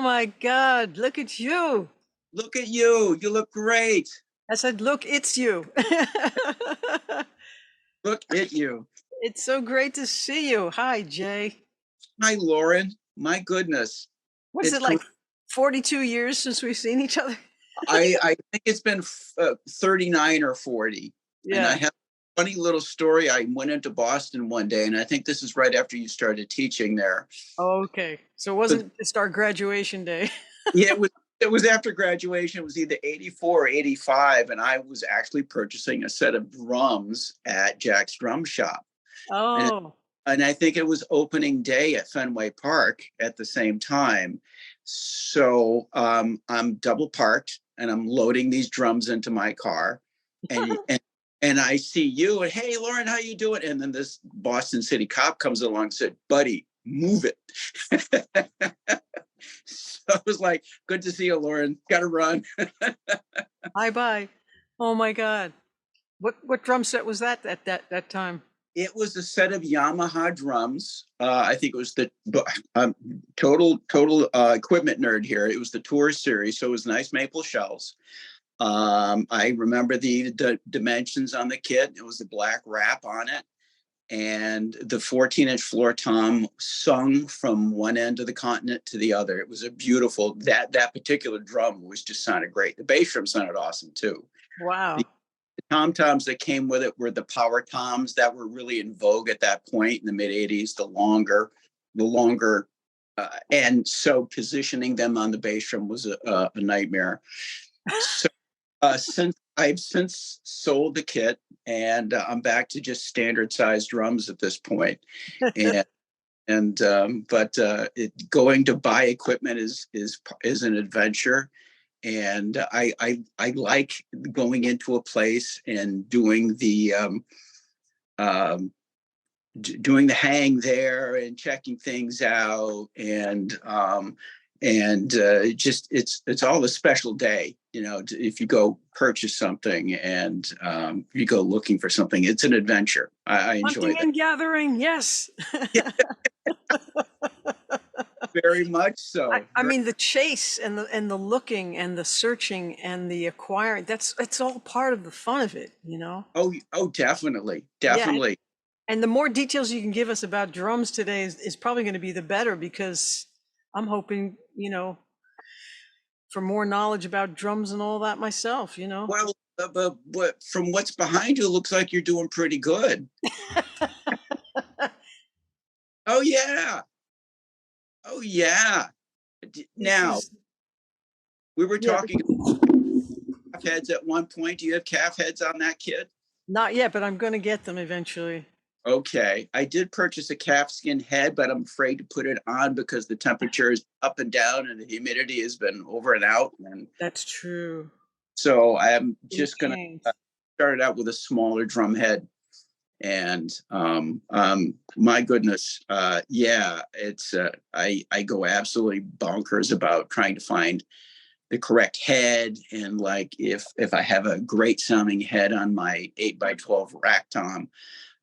Oh my God, look at you. Look at you. You look great. I said, look, it's you. Look at you. It's so great to see you. Hi, Jay. Hi, Lauren. My goodness. What is It's it great. like 42 years since we've seen each other? I think it's been 39 or 40. And I Yeah. have a funny little story. I went into Boston one day, and I think this is right after you started teaching there. Okay. So it So, wasn't just our graduation day. yeah, it was after graduation. It was either 84 or 85, and I was actually purchasing a set of drums at Jack's Drum Shop. And Oh, and I think it was opening day at Fenway Park at the same time. So I'm double parked and I'm loading these drums into my car, and and I see you and hey Lauren, how you doing? And then this Boston City cop comes along and said, "Buddy, move it." So I was like, "Good to see you, Lauren. Got to run." bye. Oh my God. What drum set was that at that time? It was a set of Yamaha drums. I think it was the total equipment nerd here. It was the Tour series, so it was nice maple shells. I remember the dimensions on the kit. It was a black wrap on it, and the 14-inch floor tom sung from one end of the continent to the other. It was a beautiful that particular drum was just sounded great. The bass drum sounded awesome too. Wow. The tom toms that came with it were the power toms that were really in vogue at that point in the mid 80s. The longer, and so positioning them on the bass drum was a nightmare. So since I've since sold the kit, and I'm back to just standard size drums at this point. And but going to buy equipment is an adventure, and I like going into a place and um, doing the hang there and checking things out, and just it's all a special day, if you go purchase something, and you go looking for something, it's an adventure. I enjoy Hunting that. and gathering, yes. Yeah, very much I, so. I mean the chase and the looking and the searching and the acquiring, that's it's all part of the fun of it. Oh, definitely, Yeah. definitely. And the more details you can give us about drums today is probably going to be the better, because I'm hoping, for more knowledge about drums and all that myself. Well, but from what's behind you, it looks like you're doing pretty good. Oh yeah, oh yeah. This Now, is, we were yeah, talking calf heads at one point. Do you have calf heads on that kit? not yet, but I'm going to get them eventually. Okay. I did purchase a calfskin head, but I'm afraid to put it on because the temperature is up and down and the humidity has been over and out. And That's true. so I'm You just going can't. to start it out with a smaller drum head. And my goodness, yeah, it's I go absolutely bonkers about trying to find the correct head, and like if I have a great sounding head on my 8x12 rack tom,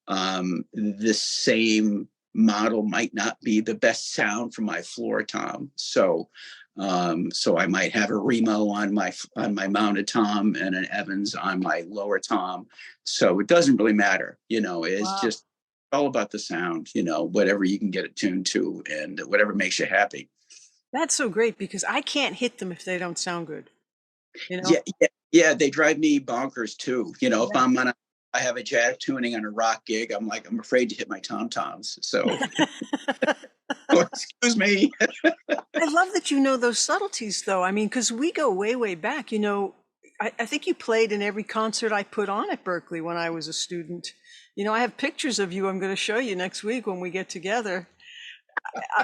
the same model might not be the best sound for my floor tom. So I might have a Remo on my mounted tom and an Evans on my lower tom. So it doesn't really matter. It's Wow. just all about the sound. Whatever you can get it tuned to, and whatever makes you happy. That's so great, because I can't hit them if they don't sound good, you know? Yeah, yeah, yeah. They drive me bonkers too. If Yeah. I have a jazz tuning on a rock gig, I'm afraid to hit my tom toms. So, oh, excuse me. I love that you know those subtleties, though. I mean, because we go way, way back. I think you played in every concert I put on at Berkeley when I was a student. I have pictures of you I'm going to show you next week when we get together,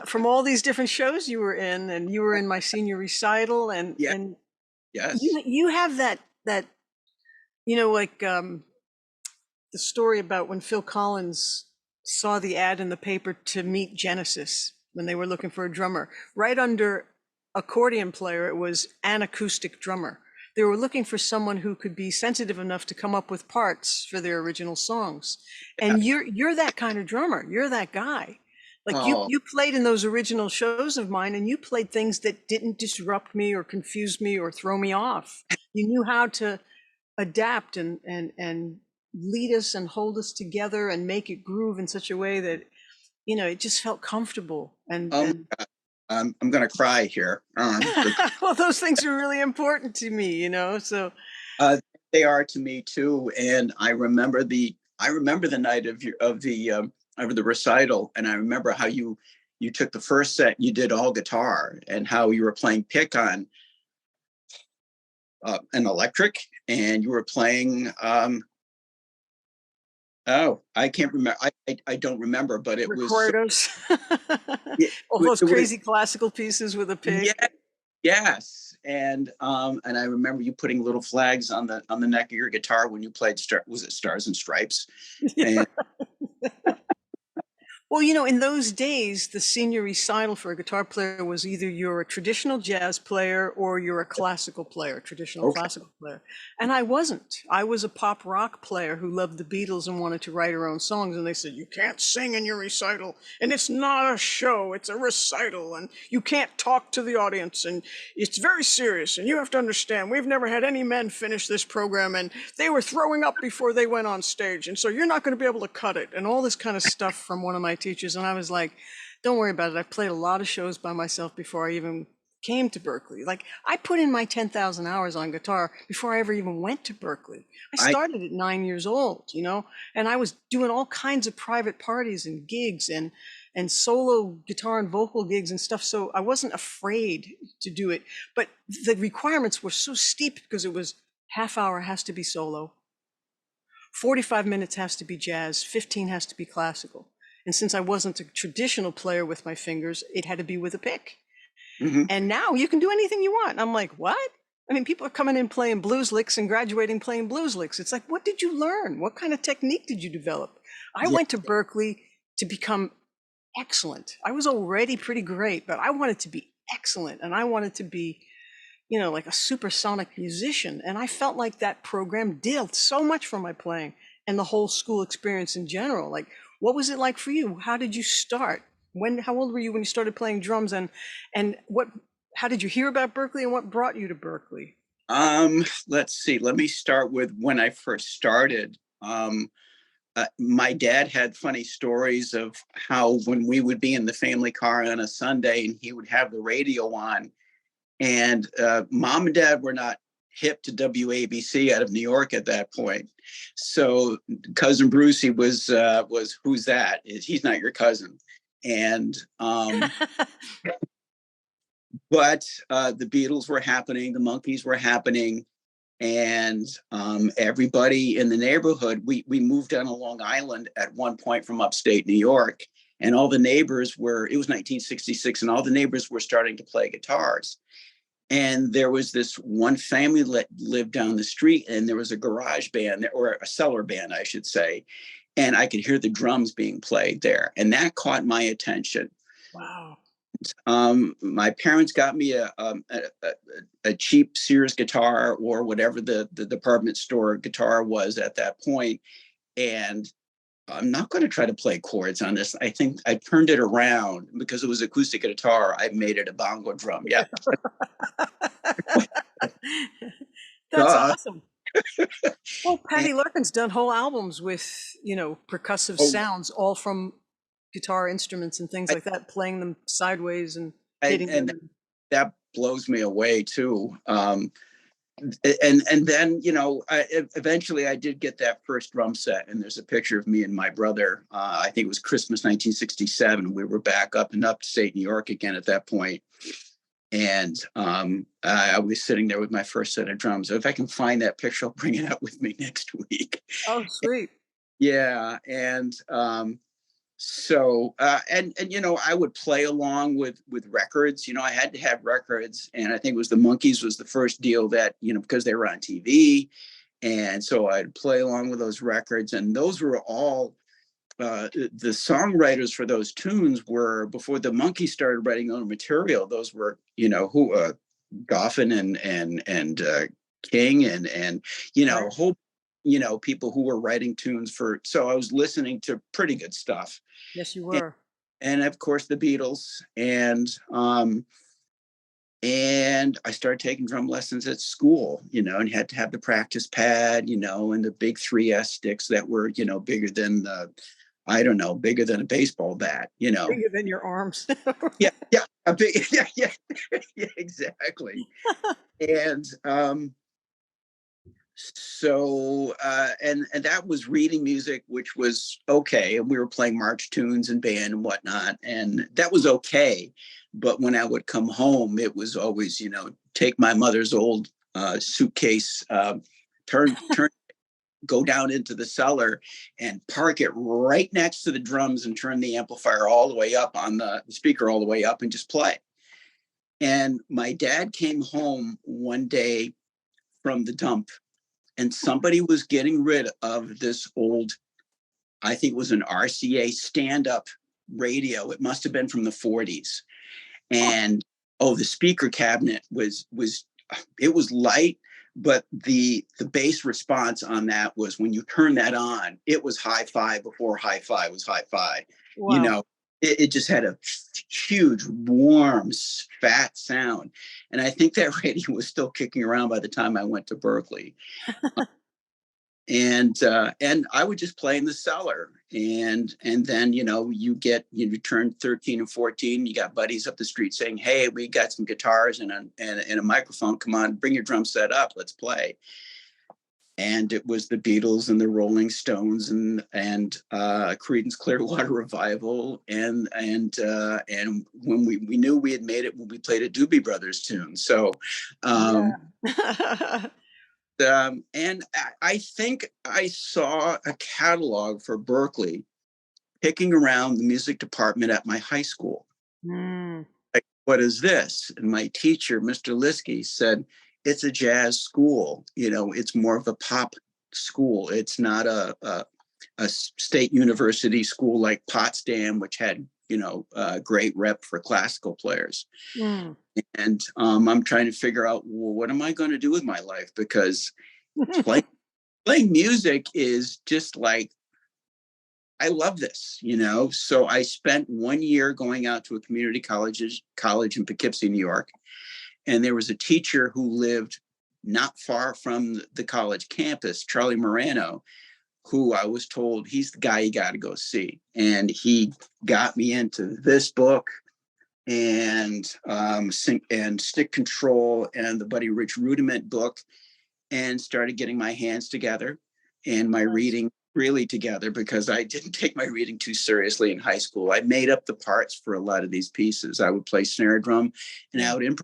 from all these different shows you were in, and you were in my senior recital, and Yeah, and yes. you have that like the story about when Phil Collins saw the ad in the paper to meet Genesis when they were looking for a drummer. Right under accordion player, it was an acoustic drummer. They were looking for someone who could be sensitive enough to come up with parts for their original songs. Yeah. And you're that kind of drummer. You're that guy. Like Oh, you played in those original shows of mine, and you played things that didn't disrupt me or confuse me or throw me off. You knew how to adapt and lead us and hold us together and make it groove in such a way that, it just felt comfortable. oh, And I'm gonna cry here. well, those things are really important to me, so Uh, they are to me too, and I remember the night of the recital, and I remember how you took the first set, you did all guitar, and how you were playing pick on an electric, and you were playing. Oh, I can't remember. I don't remember, but it was so. recordos. It, All those it was crazy classical pieces with a pig. yeah, yes, and I remember you putting little flags on the neck of your guitar when you played was it Stars and Stripes, Yeah. and Well, in those days, the senior recital for a guitar player was either you're a traditional jazz player or you're a classical player, traditional okay, classical player. And I wasn't. I was a pop rock player who loved the Beatles and wanted to write her own songs. And they said, you can't sing in your recital. And it's not a show, it's a recital. And you can't talk to the audience. And it's very serious. And you have to understand, we've never had any men finish this program. And they were throwing up before they went on stage. And so you're not going to be able to cut it. And all this kind of stuff from one of my teachers. And I was like, don't worry about it. I've played a lot of shows by myself before I even came to Berkeley. Like I put in my 10,000 hours on guitar before I ever even went to Berkeley. I I started at 9 years old, and I was doing all kinds of private parties and gigs and solo guitar and vocal gigs and stuff. So I wasn't afraid to do it, but the requirements were so steep because it was half hour has to be solo, 45 minutes has to be jazz, 15 has to be classical. And since I wasn't a traditional player with my fingers, it had to be with a pick. mhm. And now you can do anything you want. And I'm like, what? I mean, people are coming in playing blues licks and graduating playing blues licks. It's like, what did you learn? What kind of technique did you develop? I Yeah, went to Berkeley to become excellent. I was already pretty great, but I wanted to be excellent. And I wanted to be, like a supersonic musician. And I felt like that program did so much for my playing and the whole school experience in general. Like, what was it like for you? How did you start? How old were you when you started playing drums? And how did you hear about Berkeley and what brought you to Berkeley? let's see. Let me start with when I first started. My dad had funny stories of how when we would be in the family car on a Sunday and he would have the radio on, and mom and dad were not hip to WABC out of New York at that point. So cousin Brucey was who's that? He's not your cousin, and but the Beatles were happening, the Monkees were happening, and everybody in the neighborhood. We moved down to Long Island at one point from upstate New York, and all the neighbors were. It was 1966, and all the neighbors were starting to play guitars. And there was this one family that lived down the street, and there was a garage band or a cellar band, I should say, and I could hear the drums being played there, and that caught my attention. Wow. My parents got me a cheap Sears guitar or whatever the department store guitar was at that point, and I'm not going to try to play chords on this. I think I turned it around because it was acoustic guitar. I made it a bongo drum. Yeah, That's duh. awesome. Well, And, Patty Larkin's done whole albums with, percussive oh, sounds, all from guitar instruments and things I, like that, playing them sideways and hitting and them. that blows me away too. And then eventually I did get that first drum set, and there's a picture of me and my brother. I think it was Christmas 1967. We were back up in upstate New York again at that point, and I was sitting there with my first set of drums. If I can find that picture, I'll bring it out with me next week. Oh, sweet. Yeah, and so I would play along with records. I had to have records, and I think it was the Monkees was the first deal that because they were on TV, and so I'd play along with those records, and those were all the songwriters for those tunes were before the Monkees started writing their own material. Those were who Goffin and King and Right. a whole people who were writing tunes for. So I was listening to pretty good stuff. Yes, you And, were. and of course the Beatles. And I started taking drum lessons at school, and had to have the practice pad, and the big 3S sticks that were, bigger than I don't know, bigger than a baseball bat. Bigger than your arms. Yeah, yeah, a big, yeah, yeah, yeah, exactly. And and that was reading music, which was okay, and we were playing march tunes and band and whatnot, and that was okay. But when I would come home, it was always, take my mother's old suitcase, turn go down into the cellar and park it right next to the drums and turn the amplifier all the way up on the speaker all the way up and just play. And my dad came home one day from the dump, and somebody was getting rid of this old, I think it was an RCA stand-up radio. It must have been from the 40s. And the speaker cabinet was it was light, but the bass response on that was, when you turn that on, it was hi-fi before hi-fi was hi-fi. Wow. It just had a huge, warm, fat sound. And I think that radio was still kicking around by the time I went to Berkeley. And I would just play in the cellar, and then you turn 13 and 14, you got buddies up the street saying, "Hey, we got some guitars and a microphone. Come on, bring your drum set up. Let's play." And it was the Beatles and the Rolling Stones and Creedence Clearwater Revival, and when we knew we had made it when we played a Doobie Brothers tune. So. Yeah. And I think I saw a catalog for Berkeley picking around the music department at my high school. Mm. Like, what is this? And my teacher, Mr. Liskey, said, it's a jazz school. It's more of a pop school. It's not a state university school like Potsdam, which had, a great rep for classical players. Mm. And I'm trying to figure out, well, what am I going to do with my life? Because playing music is just like, I love this, So I spent 1 year going out to a community college in Poughkeepsie, New York. And there was a teacher who lived not far from the college campus, Charlie Morano, who I was told, he's the guy you got to go see. And he got me into this book, and Stick Control, and the Buddy Rich Rudiment book, and started getting my hands together and my reading really together, because I didn't take my reading too seriously in high school. I made up the parts for a lot of these pieces. I would play snare drum and I would improv.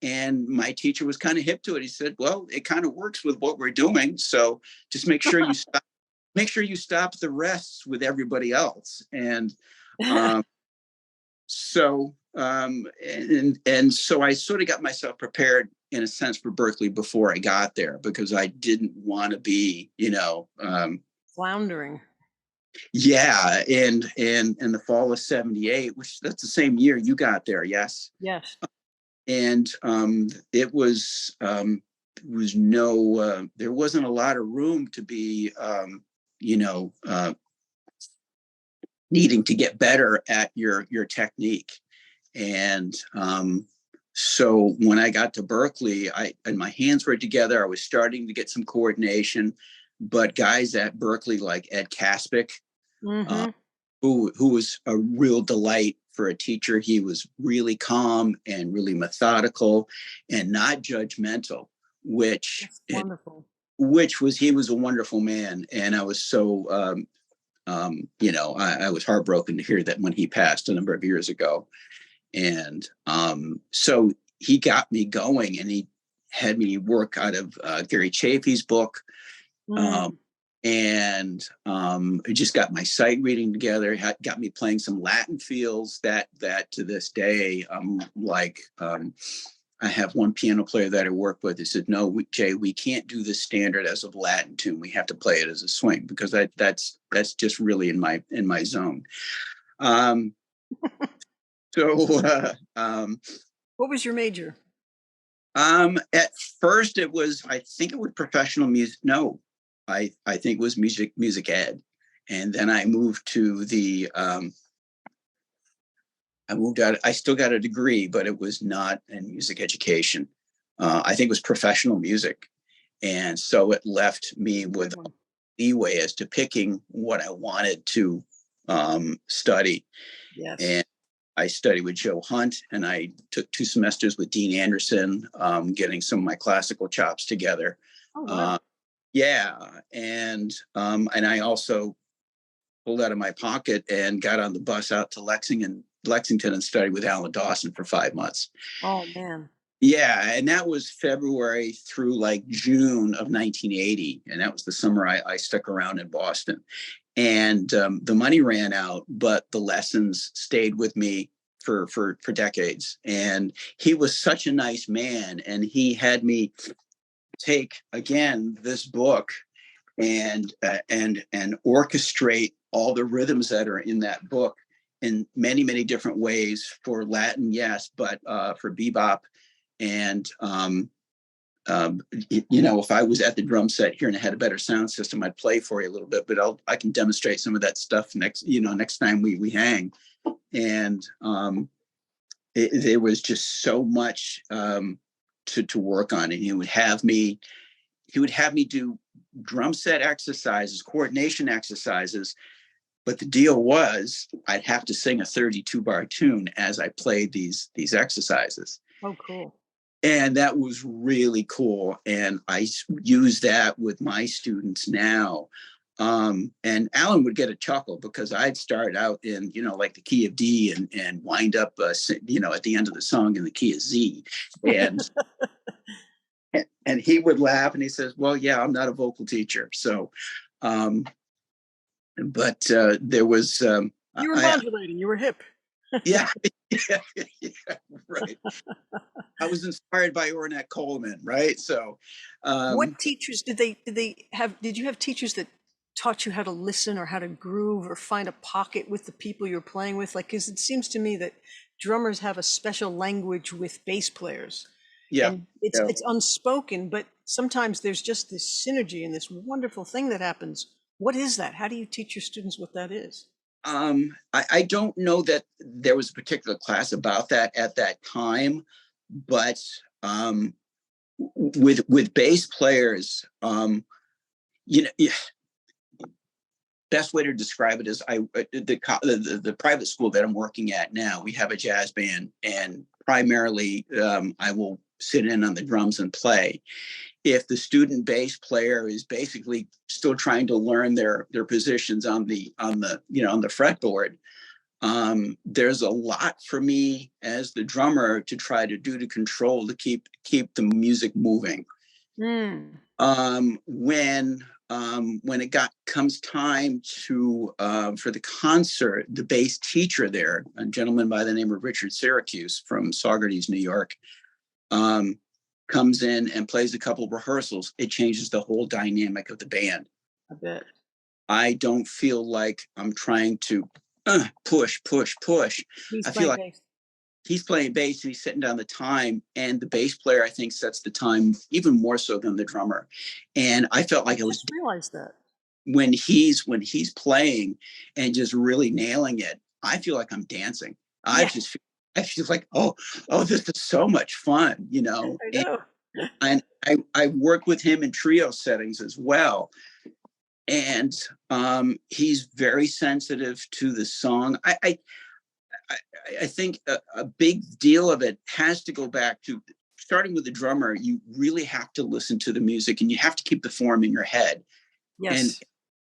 And my teacher was kind of hip to it. He said, well, it kind of works with what we're doing. So just make sure you stop the rests with everybody else. And so so I sort of got myself prepared in a sense for Berkeley before I got there, because I didn't want to be, Floundering. Yeah. And in the fall of 78, which that's the same year you got there. Yes. Yes. And it was no, there wasn't a lot of room to be, needing to get better at your technique. And so when I got to Berkeley, and my hands were together, I was starting to get some coordination. But guys at Berkeley like Ed Kaspick, Mm-hmm. who was a real delight for a teacher. He was really calm and really methodical and not judgmental, which That's wonderful. he was a wonderful man. And I was so I was heartbroken to hear that when he passed a number of years ago. And so he got me going, and he had me work out of Gary Chaffee's book. And it just got my sight reading together, got me playing some Latin feels that to this day, I have one piano player that I work with. He said, "No, Jay, we can't do the standard as a Latin tune. We have to play it as a swing, because that's just really in my zone." What was your major? At first it was, I think it was professional music. No, I think it was music ed. And then I moved to the I moved out. I still got a degree, but it was not in music education. I think it was professional music. And so it left me with Good one. leeway as to picking what I wanted to study. Yes. And I studied with Joe Hunt, and I took 2 semesters with Dean Anderson, getting some of my classical chops together. Oh, Uh, wow. yeah, and I also pulled out of my pocket and got on the bus out to Lexington, and studied with Alan Dawson for 5 months. Oh, man. Yeah, and that was February through like June of 1980, and that was the summer I stuck around in Boston. And the money ran out, but the lessons stayed with me for decades. And he was such a nice man, and he had me take again this book and orchestrate all the rhythms that are in that book in many different ways for Latin, yes, but for bebop and if I was at the drum set here and I had a better sound system, I'd play for you a little bit. But I can demonstrate some of that stuff next time we hang. And there was just so much to work on, and he would have me do drum set exercises, coordination exercises. But the deal was I'd have to sing a 32 bar tune as I played these exercises. Oh, cool. And that was really cool. And I use that with my students now. And Alan would get a chuckle because I'd start out in, like the key of D and wind up, at the end of the song in the key of Z. And and he would laugh and he says, well, yeah, I'm not a vocal teacher. So, but there was, You were modulating. You were hip. yeah, yeah, yeah, right. I was inspired by Ornette Coleman, right? So, What teachers did they have? Did you have teachers that taught you how to listen or how to groove or find a pocket with the people you're playing with? Like, because it seems to me that drummers have a special language with bass players, yeah, and it's yeah. it's unspoken, but sometimes there's just this synergy and this wonderful thing that happens. What is that? How do you teach your students what that is? I don't know that there was a particular class about that at that time, but with bass players, yeah, best way to describe it is the private school that I'm working at now. We have a jazz band, and primarily I will sit in on the drums and play. If the student bass player is basically still trying to learn their positions on the fretboard, there's a lot for me as the drummer to try to do to control to keep the music moving. Mm, When it comes time to for the concert, the bass teacher there, a gentleman by the name of Richard Syracuse from Saugerties, New York, um, comes in and plays a couple of rehearsals. It changes the whole dynamic of the band. I bet. I don't feel like I'm trying to push, push, push. He's I feel playing like bass. he's playing bass and he's setting down the time, and the bass player I think sets the time even more so than the drummer. And I felt I like I was just realized that. when he's playing and just really nailing it. I feel like I'm dancing. I Yeah, just feel, I feel like oh this is so much fun, I know. and I work with him in trio settings as well, and he's very sensitive to the song. I think a big deal of it has to go back to starting with the drummer. You really have to listen to the music, and you have to keep the form in your head. And Yes.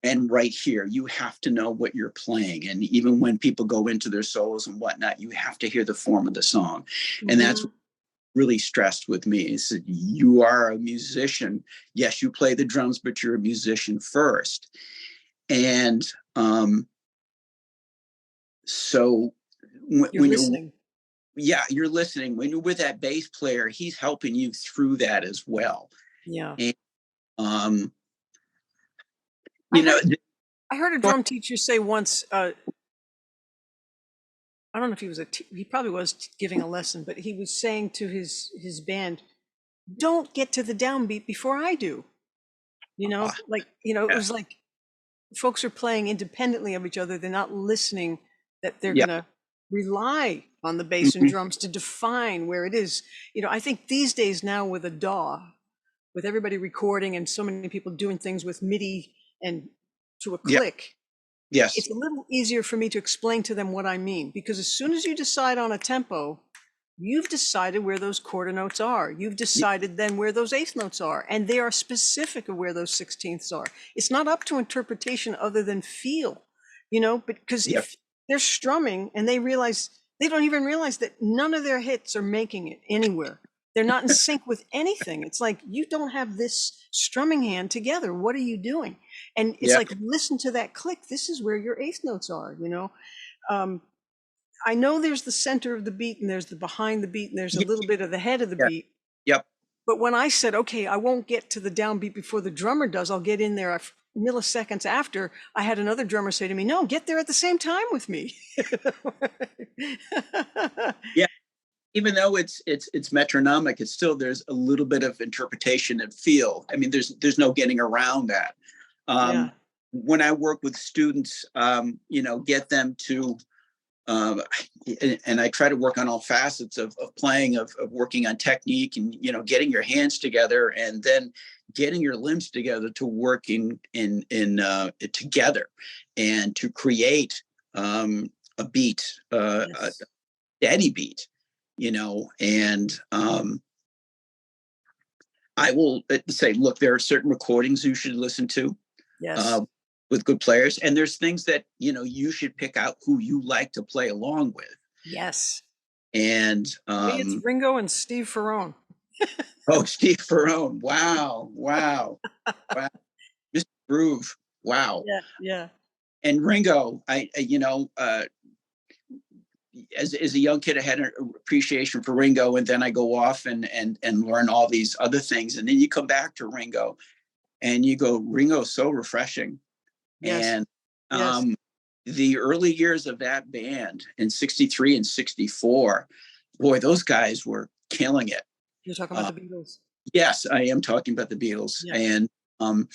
and right here, you have to know what you're playing. And even when people go into their solos and whatnot, you have to hear the form of the song. And that's Hmm. really stressed with me is that you are a musician. Yes, you play the drums, but you're a musician first. And so You're when you're listening. yeah, you're listening. When you're with that bass player, he's helping you through that as well. Yeah. And um, I you know, heard I heard a drum teacher say once, I don't know if he was he probably was giving a lesson, but he was saying to his band, "Don't get to the downbeat before I do." Like, it yeah, was like folks are playing independently of each other. They're not listening that they're yeah, gonna rely on the bass and Mhm. drums to define where it is. I think these days now with a DAW, with everybody recording and so many people doing things with MIDI and to a Yeah. click, Yes. it's a little easier for me to explain to them what I mean, because as soon as you decide on a tempo, you've decided where those quarter notes are. You've Y- decided then where those eighth notes are, and they are specific of where those sixteenths are. It's not up to interpretation other than feel, because Yeah. if they're strumming and they don't even realize that none of their hits are making it anywhere. They're not in sync with anything. It's like, you don't have this strumming hand together. What are you doing? And it's Yeah. like, listen to that click. This is where your eighth notes are. Um, I know there's the center of the beat and there's the behind the beat and there's a Yeah. little bit of the head of the Yeah. beat. Yep. But when I said, okay, I won't get to the downbeat before the drummer does, I'll get in there milliseconds after, I had another drummer say to me, no, get there at the same time with me. Yeah. Even though it's metronomic, it's still, there's a little bit of interpretation and feel. I mean, there's no getting around that. Yeah, When I work with students, get them to, um, and I try to work on all facets of playing, of working on technique, and getting your hands together, and then getting your limbs together to work in together, and to create a beat, a yes, steady beat, and I will say, look, there are certain recordings you should listen to, yes, uh, with good players, and there's things that you should pick out who you like to play along with. yes. And Me, it's Ringo and Steve Ferrone. oh, Steve Ferrone, wow, wow, wow, Mr. Groove, wow. Yeah, yeah. And Ringo, as a young kid, I had an appreciation for Ringo, and then I go off and learn all these other things, and then you come back to Ringo, and you go, Ringo's so refreshing. Yes, And yes. um, the early years of that band in '63 and '64, boy, those guys were killing it. You're talking about Uh, the Beatles. yes, I am talking about the Beatles, Yeah, um,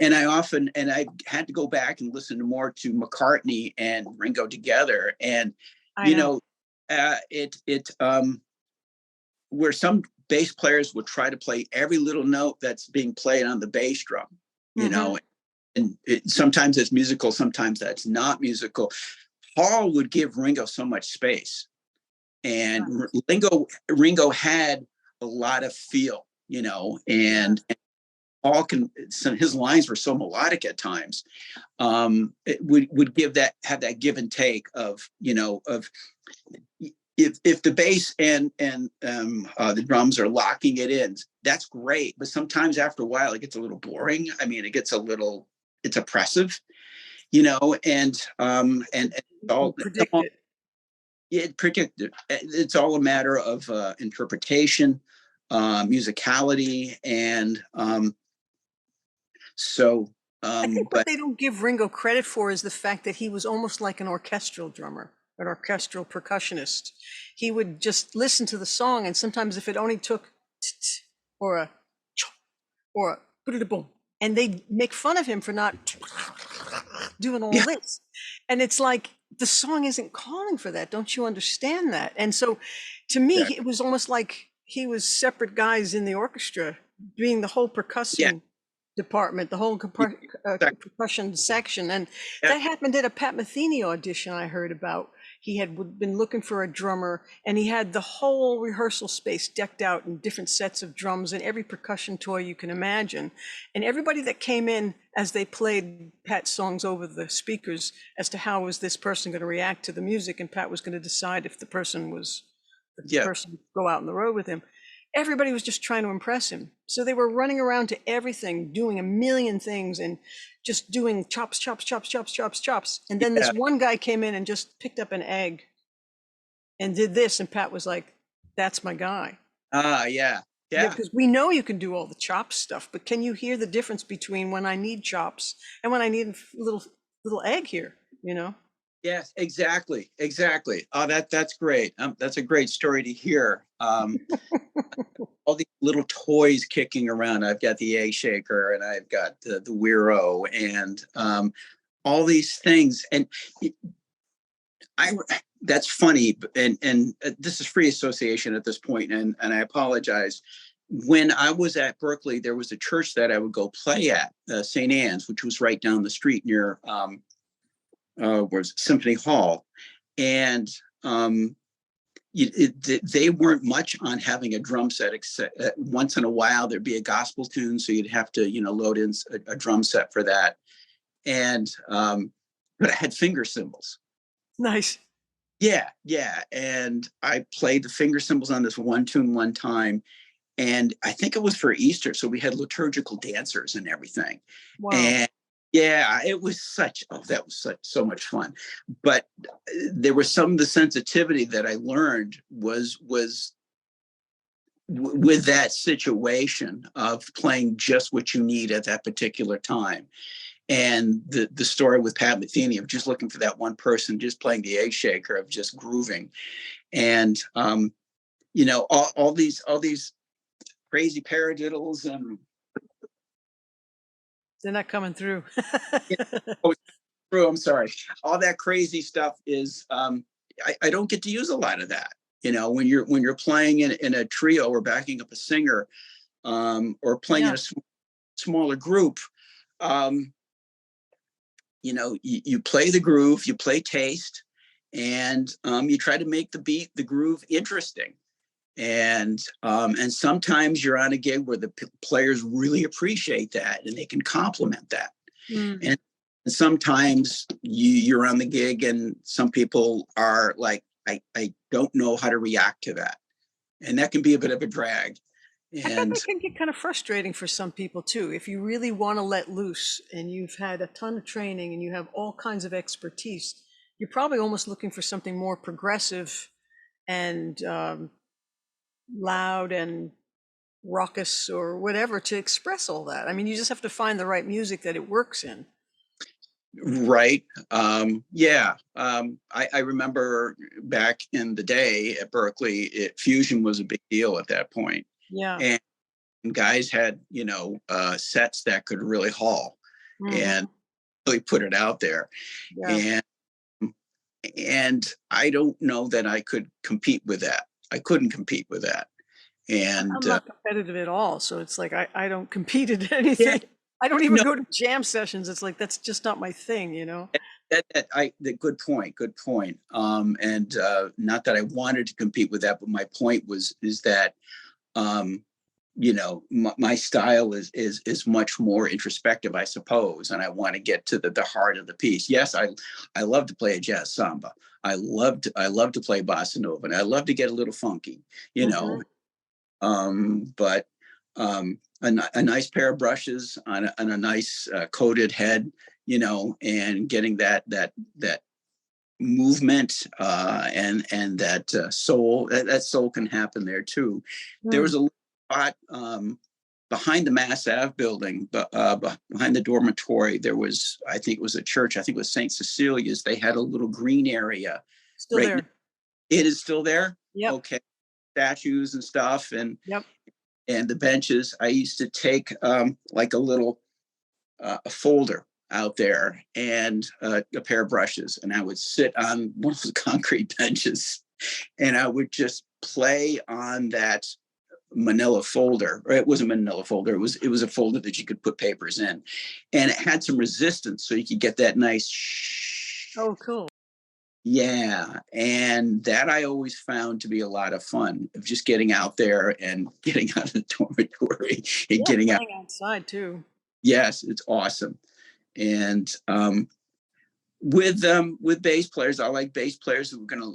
I had to go back and listen to more to McCartney and Ringo together, and I you know. know, it where some bass players would try to play every little note that's being played on the bass drum, you Hmm. know, and sometimes it's musical, sometimes that's not musical. Paul would give Ringo so much space, and Ringo had a lot of feel, Yeah. and Paul his lines were so melodic at times. It would have that give and take of, of, if the bass and the drums are locking it in, that's great. But sometimes after a while, it gets a little boring. I mean, it's oppressive, and it's You can all, predict it. it's all a matter of interpretation, musicality, and so. I think what But they don't give Ringo credit for is the fact that he was almost like an orchestral drummer, an orchestral percussionist. He would just listen to the song, and sometimes if it only took t-t or a chop or a boom, and they'd make fun of him for not doing all yeah, this. And it's like, the song isn't calling for that. Don't you understand that? And so to me, exactly. it was almost like he was separate guys in the orchestra, being the whole Yeah, percussing department, the whole yeah, exactly. percussion section. And Yeah, that happened at a Pat Metheny audition I heard about. He had been looking for a drummer, and he had the whole rehearsal space decked out in different sets of drums and every percussion toy you can imagine. And everybody that came in as they played Pat's songs over the speakers, as to how was this person going to react to the music, and Pat was going to decide if the yeah, person go out on the road with him. Everybody was just trying to impress him. So they were running around to everything, doing a million things and just doing chops, chops, chops, chops, chops, chops. And then yeah. this one guy came in and just picked up an egg and did this. And Pat was like, that's my guy. Yeah, Yeah, yeah. because we know you can do all the chops stuff, but can you hear the difference between when I need chops and when I need a little egg here, you know? Yes, exactly, exactly. Oh, that's great. That's a great story to hear. All these little toys kicking around. I've got the egg shaker, and I've got the Wiro, and all these things. And I that's funny, and this is free association at this point, and I apologize. When I was at Berkeley, there was a church that I would go play at, St. Anne's, which was right down the street near was Symphony Hall, and they weren't much on having a drum set. Except once in a while there'd be a gospel tune, so you'd have to load in a drum set for that, and but I had finger cymbals. Nice. Yeah, and I played the finger cymbals on this one tune one time, and I think it was for Easter, so we had liturgical dancers and everything. Wow. And yeah, it was that was so much fun. But there was some of the sensitivity that I learned was with that situation of playing just what you need at that particular time. And the story with Pat Metheny of just looking for that one person, just playing the egg shaker, of just grooving. And all these crazy paradiddles and They're not coming through. oh, I'm sorry. All that crazy stuff is I don't get to use a lot of that. When you're playing in a trio or backing up a singer, or playing in Yeah. a smaller group, you play the groove, you play taste, and you try to make the groove interesting. And sometimes you're on a gig where the players really appreciate that and they can compliment that. Mm. And sometimes you're on the gig and some people are like, I don't know how to react to that. And that can be a bit of a drag. I bet And it can get kind of frustrating for some people too. If you really want to let loose and you've had a ton of training and you have all kinds of expertise, you're probably almost looking for something more progressive and loud and raucous or whatever to express all that. I mean, you just have to find the right music that it works in. right. Yeah. I remember back in the day at Berkeley, fusion was a big deal at that point. Yeah. And guys had, sets that could really haul and Hmm. really put it out there. Yeah. And I don't know that I could compete with that. I couldn't compete with that. And I'm not competitive at all. So it's like I don't compete at yeah, anything. I don't even no, go to jam sessions. It's like that's just not my thing, you know? good point, good point. And not that I wanted to compete with that, but my point is that um, my style is much more introspective, I suppose, and I want to get to the heart of the piece. Yes, I love to play a jazz samba. I love to play bossa nova, and I love to get a little funky, you know. Hmm. But a nice pair of brushes on a nice coated head, and getting that movement, and that soul, that soul can happen there too. There Mm. was a spot behind the Mass Ave building, behind the dormitory. There was, I think it was a church. I think it was St. Cecilia's. They had a little green area Still right now. there. It is still there. Yep. Okay, statues and stuff, Yep. and the benches. I used to take like a little a folder out there and a pair of brushes, and I would sit on one of the concrete benches, and I would just play on that manila folder. Or it wasn't a manila folder, it was a folder that you could put papers in, and it had some resistance so you could get that nice Oh, cool. yeah. And that I always found to be a lot of fun, of just getting out there and getting out of the dormitory and Yeah, getting out. playing outside too. Yes, it's awesome. And with bass players, I like bass players who are gonna,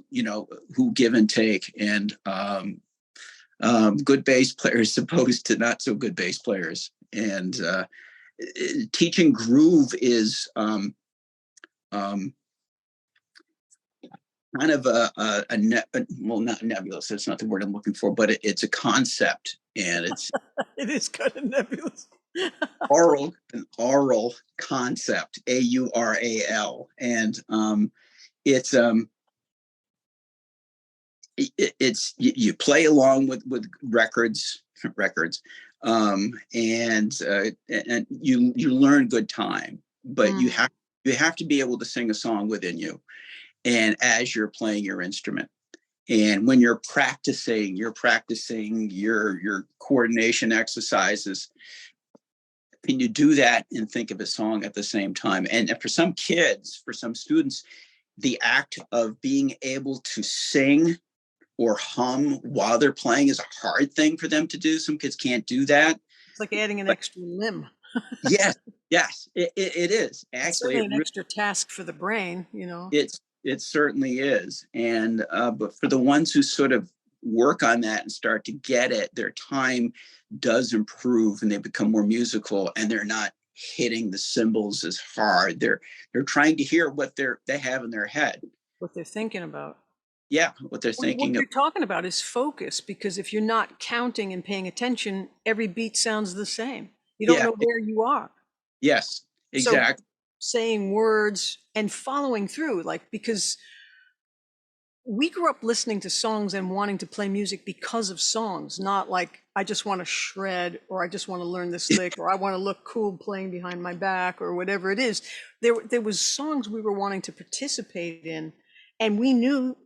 who give and take, and good bass players opposed to not so good bass players. And teaching groove is um, kind of well, not nebulous. That's not the word I'm looking for, but it's a concept, and it's It is kind of nebulous. an oral concept, AURAL, and it's it's you play along with records, and you learn good time, but Mm. you have to be able to sing a song within you. and as you're playing your instrument. And when you're practicing your coordination exercises. Can you do that and think of a song at the same time? And for some kids, for some students, the act of being able to sing or hum while they're playing is a hard thing for them to do. Some kids can't do that. It's like adding an But extra limb. yes, yes, it is. It's Actually, certainly an extra task for the brain, you know. it certainly is. And but for the ones who sort of work on that and start to get it, their time does improve and they become more musical, and they're not hitting the cymbals as hard. They're trying to hear what they have in their head. What they're thinking about. Yeah, what they're What thinking of. you're talking about is focus, because if you're not counting and paying attention, every beat sounds the same. You don't Yeah, know where you are. yes, So exactly. saying words and following through, like, because we grew up listening to songs and wanting to play music because of songs, not like I just want to shred, or I just want to learn this lick, or I want to look cool playing behind my back, or whatever it is. There was songs we were wanting to participate in, and we knew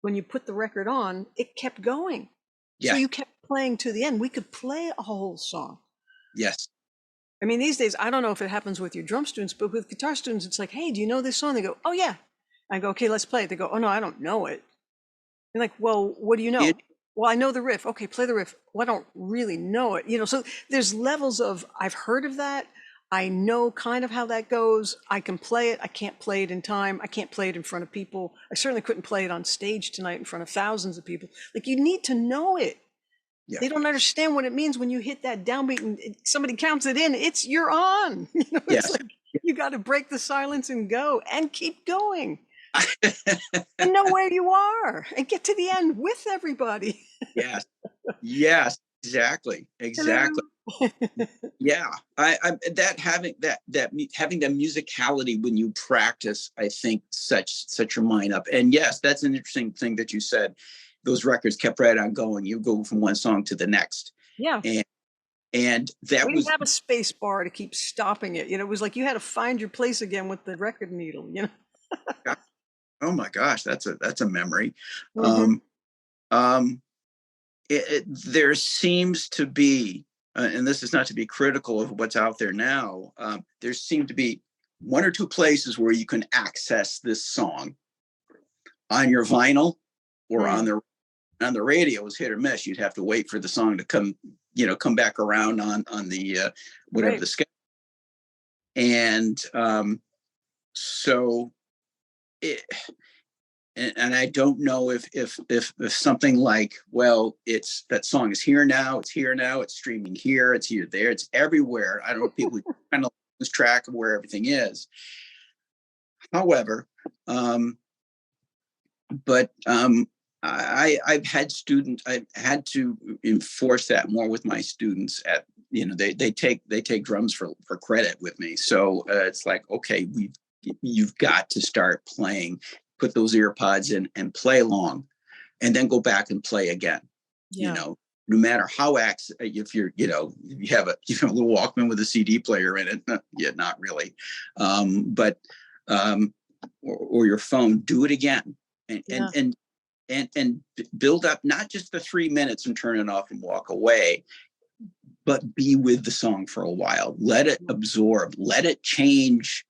when you put the record on, it kept going. So Yes, you kept playing to the end. We could play a whole song. yes, I mean, these days, I don't know if it happens with your drum students, but with guitar students, it's like, hey, do you know this song? They go, oh, yeah. I go, okay, let's play it. They go, oh, no, I don't know it. You're like, well, what do you know? it, Well, I know the riff. Okay, play the riff. Well, I don't really know it. You know, so there's levels of, I've heard of that. I know kind of how that goes. I can play it. I can't play it in time. I can't play it in front of people. I certainly couldn't play it on stage tonight in front of thousands of people. Like, you need to know it. yeah, They don't understand what it means when you hit that downbeat and somebody counts it in. It's you're on. You know, it's yes. like you got to break the silence and go and keep going and know where you are and get to the end with everybody. Yes, yes, exactly, exactly. Hello. Yeah, I that having having the musicality when you practice, I think set your mind up. And yes, that's an interesting thing that you said. Those records kept right on going. You go from one song to the next, Yeah. and that We didn't was have a space bar to keep stopping it. You know, it was like you had to find your place again with the record needle, you know? oh my gosh, that's a memory. Hmm. Um, um, there seems to be, and this is not to be critical of what's out there now, there seem to be one or two places where you can access this song on your vinyl or Mm, on the radio. Was hit or miss. You'd have to wait for the song to come back around on the whatever right. the schedule. And so it, and I don't know if something like, well, it's that song is here now, it's streaming here, it's here, there, it's everywhere. I don't know if people kind of lose track of where everything is. However, um, but I've had I've had to enforce that more with my students. At they take drums for credit with me, so it's like, okay, you've got to start playing, put those ear pods in and play along, and then go back and play again. You Yeah. know, no matter how if you're you have a little Walkman with a CD player in it, yeah, not really, but um, or your phone, do it again, and and Yeah. and and build up not just the 3 minutes and turn it off and walk away, but be with the song for a while. Let it absorb. Let it change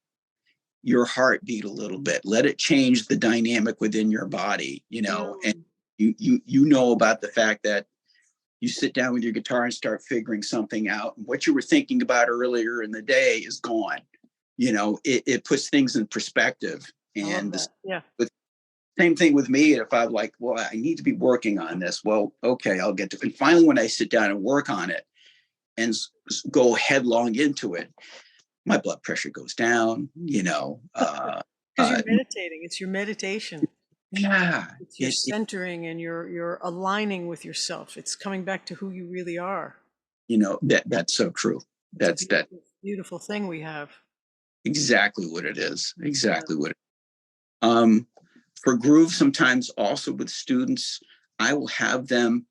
your heartbeat a little bit. Let it change the dynamic within your body. And Mm. you know about the fact that you sit down with your guitar and start figuring something out, and what you were thinking about earlier in the day is gone. It puts things in perspective. I love And that. Yeah. the same thing with me. If I'm like, well, I need to be working on this, well, okay, I'll get to it. And finally, when I sit down and work on it and go headlong into it, my blood pressure goes down. Because you're meditating. It's your meditation. Yeah, It's your centering and your aligning with yourself. It's coming back to who you really are. that's so true. It's a That beautiful, beautiful thing we have. exactly what it is. Yeah. Exactly what. Um, for groove, sometimes also with students, I will have them.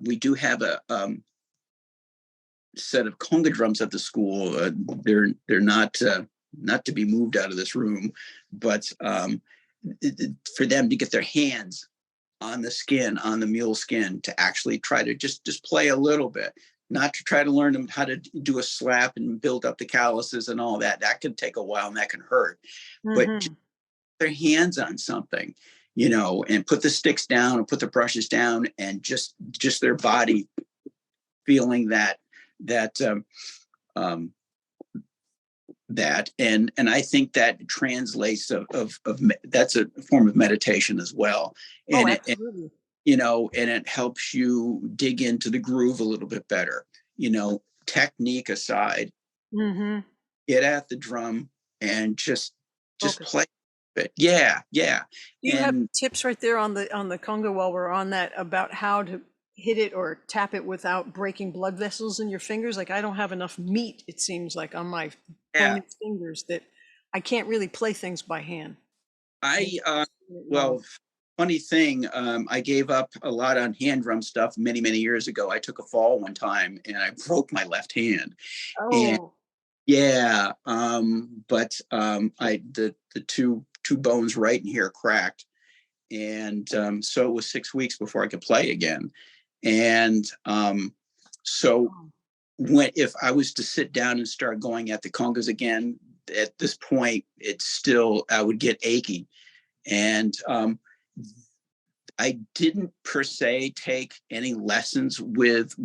We do have a set of conga drums at the school. They're not not to be moved out of this room, but for them to get their hands on the skin, on the mule skin, to actually try to just play a little bit, not to try to learn them how to do a slap and build up the calluses and all that. That can take a while and that can hurt. But just Hmm. their hands on something, and put the sticks down and put the brushes down, and just their body feeling that um, that and I think that translates of that's a form of meditation as well, Oh, and absolutely. and it helps you dig into the groove a little bit better. Technique aside, Hmm. get at the drum and just Focus. play it. Yeah, yeah. Do you have And tips right there on the conga while we're on that about how to hit it or tap it without breaking blood vessels in your fingers? Like I don't have enough meat, it seems like, on my yeah, bony fingers that I can't really play things by hand. I I need to do it wrong. well, funny thing, I gave up a lot on hand drum stuff many, many years ago. I took a fall one time and I broke my left hand. And Oh, yeah, but I the two bones right in here cracked, and so it was 6 weeks before I could play again. And so wow. when if I was to sit down and start going at the congas again, at this point, it's still I would get achy, and I didn't per se take any lessons with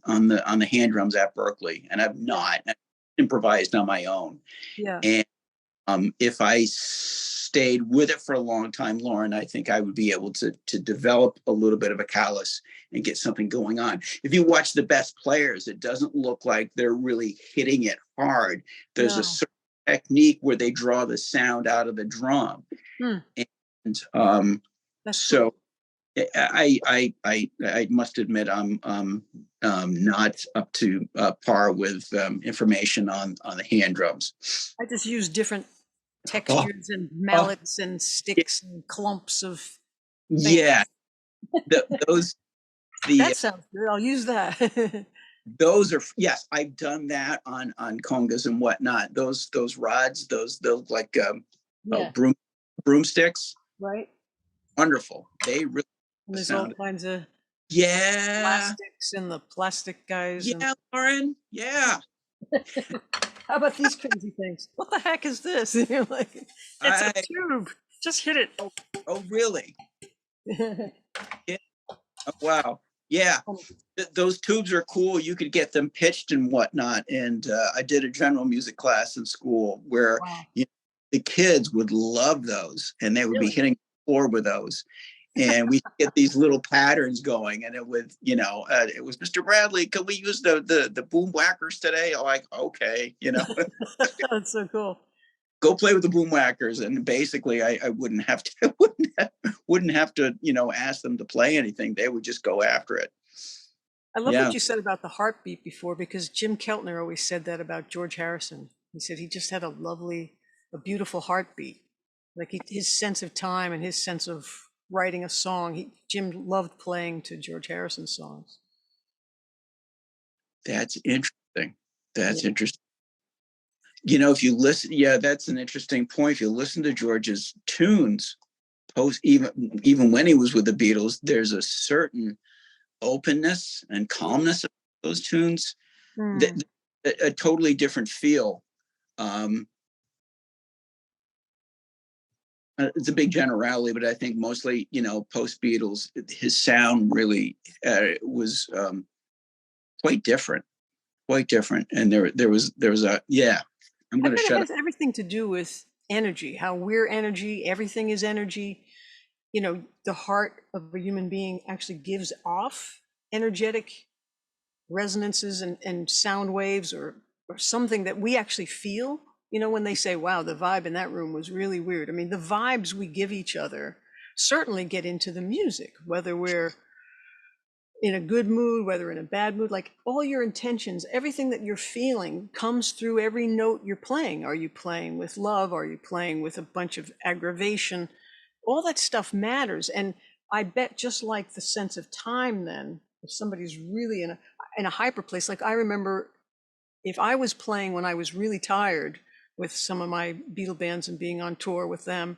on the hand drums at Berkeley, and I've Yeah, not. I improvised on my own. yeah. And if I stayed with it for a long time, Lauren, I think I would be able to develop a little bit of a callus and get something going on. If you watch the best players, it doesn't look like they're really hitting it hard. There's a No. certain technique where they draw the sound out of the drum, Hmm, and that's so cool. I must admit not up to par with information on the hand drums. I just use different Oh, textures and oh mallets and sticks and clumps of yeah, things. those the That sounds good. I'll use that. those are yes, I've done that on congas and whatnot. Those rods, those like Yeah, broomsticks, right. wonderful. They really And there's all sound. kinds of Yeah, plastics and the plastic guys. And yeah, Lauren. Yeah, how about these crazy things? What the heck is this? And you're like, it's a I tube. Just hit oh, oh really? it. Yeah. Oh, wow. Yeah. Those tubes are cool. You could get them pitched and whatnot. And I did a general music class in school where Wow. you know, the kids would love those, and they would be Really? hitting the floor with those. And we get these little patterns going, and it would, it was Mr. Bradley. Can we use the boom whackers today? I'm like, okay, That's so cool. go play with the boom whackers, and basically, I wouldn't have to wouldn't have to ask them to play anything. They would just go after it. I love what Yeah. you said about the heartbeat before, because Jim Keltner always said that about George Harrison. He said he just had a beautiful heartbeat. Like his sense of time and his sense of writing a song. Jim loved playing to George Harrison songs. That's interesting. Yeah. That's interesting. If you listen, yeah, that's an interesting point. If you listen to George's tunes, post even when he was with the Beatles, there's a certain openness and calmness of those tunes that Hmm. a totally different feel. Um, it's a big generality, but I think mostly, post Beatles, his sound really was quite different. And there was a yeah. I'm I going to bet it shut up. has everything to do with energy, how we're energy, everything is energy. The heart of a human being actually gives off energetic resonances and sound waves or something that we actually feel. When they say, wow, the vibe in that room was really weird. I mean, the vibes we give each other certainly get into the music, whether we're in a good mood, whether in a bad mood, like all your intentions, everything that you're feeling comes through every note you're playing. Are you playing with love? Are you playing with a bunch of aggravation? All that stuff matters. And I bet just like the sense of time, then, if somebody's really in a hyper place, like I remember if I was playing when I was really tired, with some of my Beatle bands and being on tour with them,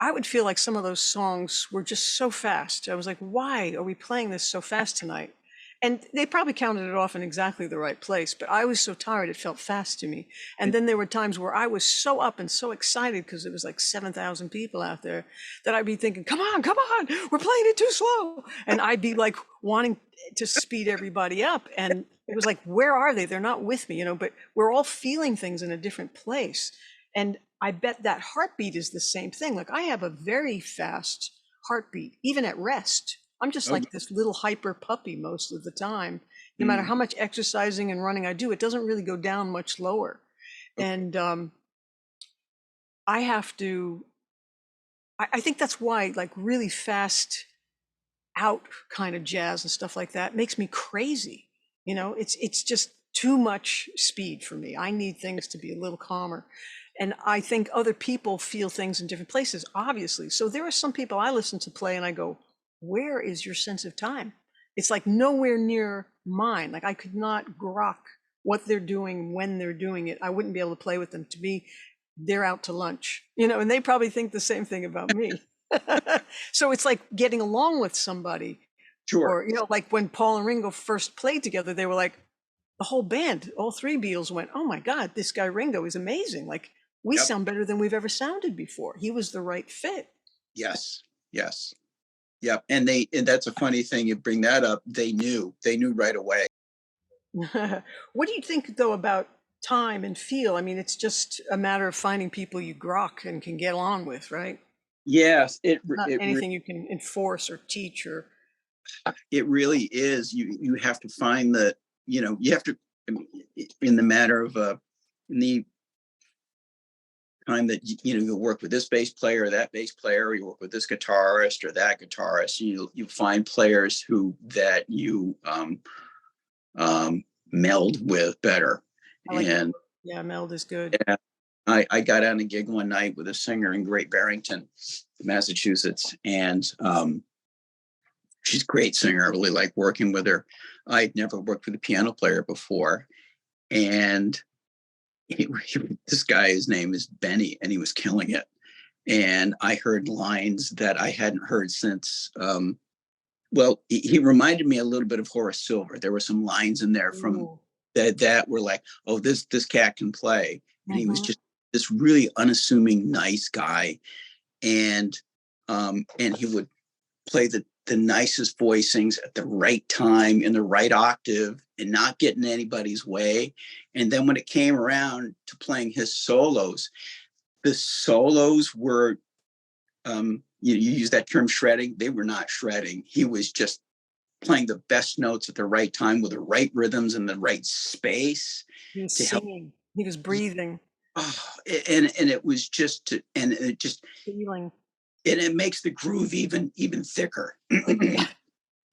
I would feel like some of those songs were just so fast. I was like, why are we playing this so fast tonight? And they probably counted it off in exactly the right place, but I was so tired it felt fast to me. And then there were times where I was so up and so excited because it was like 7,000 people out there that I'd be thinking, come on, we're playing it too slow. And I'd be like wanting to speed everybody up. And it was like, where are they? They're not with me, but we're all feeling things in a different place. And I bet that heartbeat is the same thing. Like I have a very fast heartbeat, even at rest. I'm just Oh, like this little hyper puppy most of the time. No matter mm, how much exercising and running I do, it doesn't really go down much lower. okay. And I have to, I think that's why like really fast out kind of jazz and stuff like that makes me crazy. It's just too much speed for me. I need things to be a little calmer. And I think other people feel things in different places, obviously. So there are some people I listen to play and I go, where is your sense of time? It's like nowhere near mine. Like I could not grok what they're doing when they're doing it. I wouldn't be able to play with them. To me, they're out to lunch, and they probably think the same thing about me. So it's like getting along with somebody, Sure. or like when Paul and Ringo first played together, they were like the whole band, all three Beatles went, "Oh my God, this guy Ringo is amazing! Like we Yep. sound better than we've ever sounded before. He was the right fit." Yes. Yes. Yep. And that's a funny thing. You bring that up. They knew right away. What do you think though about time and feel? I mean, it's just a matter of finding people you grok and can get on with, right? Yes. Not anything you can enforce or teach or. It really is. You have to find the, you have to, I mean, in the matter of, in the time that you work with this bass player or that bass player, or you work with this guitarist or that guitarist, you find players who that you meld with better. I like that. And Yeah, meld is good. yeah, I got on a gig one night with a singer in Great Barrington, Massachusetts, and she's a great singer. I really like working with her. I'd never worked with a piano player before, and this guy, his name is Benny, and he was killing it. And I heard lines that I hadn't heard since. Well, he reminded me a little bit of Horace Silver. There were some lines in there from Ooh. that were like, oh, this cat can play, and he was Mhm. just this really unassuming, nice guy, and he would play the nicest voicings at the right time in the right octave and not get in anybody's way. And then when it came around to playing his solos, the solos were you use that term shredding. They were not shredding. He was just playing the best notes at the right time with the right rhythms and the right space He was to help. singing. He was breathing, Oh, and it was just and it just feeling. and it makes the groove even thicker. Yeah.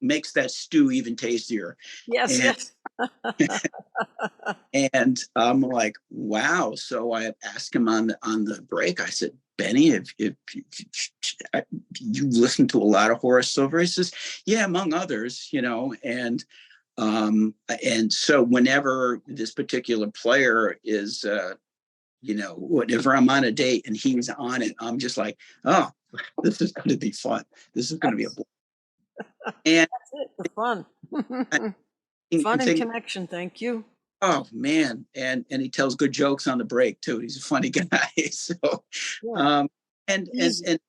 Makes that stew even tastier. Yes, And yes. and I'm like, wow. So I asked him on the break. I said, Benny, if you listen to a lot of Horace Silver, he says, yeah, among others, and so whenever this particular player is, whenever I'm on a date and he's on it, I'm just like, oh, this is going to be fun. This is going to be a That's blast. And it, the fun. I Fun and think, connection, thank you. oh man, and he tells good jokes on the break too. He's a funny guy. So, Yeah, um, and and easy. and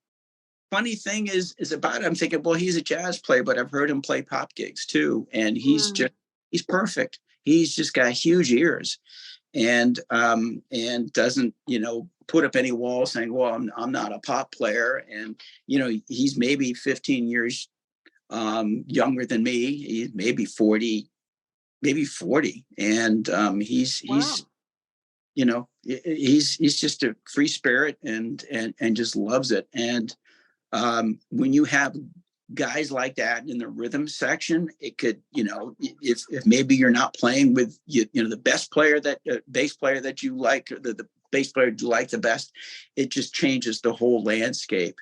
funny thing is about it, I'm thinking, well, he's a jazz player, but I've heard him play pop gigs too, and Mm. he's perfect. He's just got huge ears, and doesn't put up any wall saying, well, I'm not a pop player, and he's maybe 15 years younger than me. He's maybe 40, and Wow. he's just a free spirit, and just loves it. And when you have guys like that in the rhythm section, it could, if maybe you're not playing with the best player, that bass player that you like, the bass player you like the best, it just changes the whole landscape.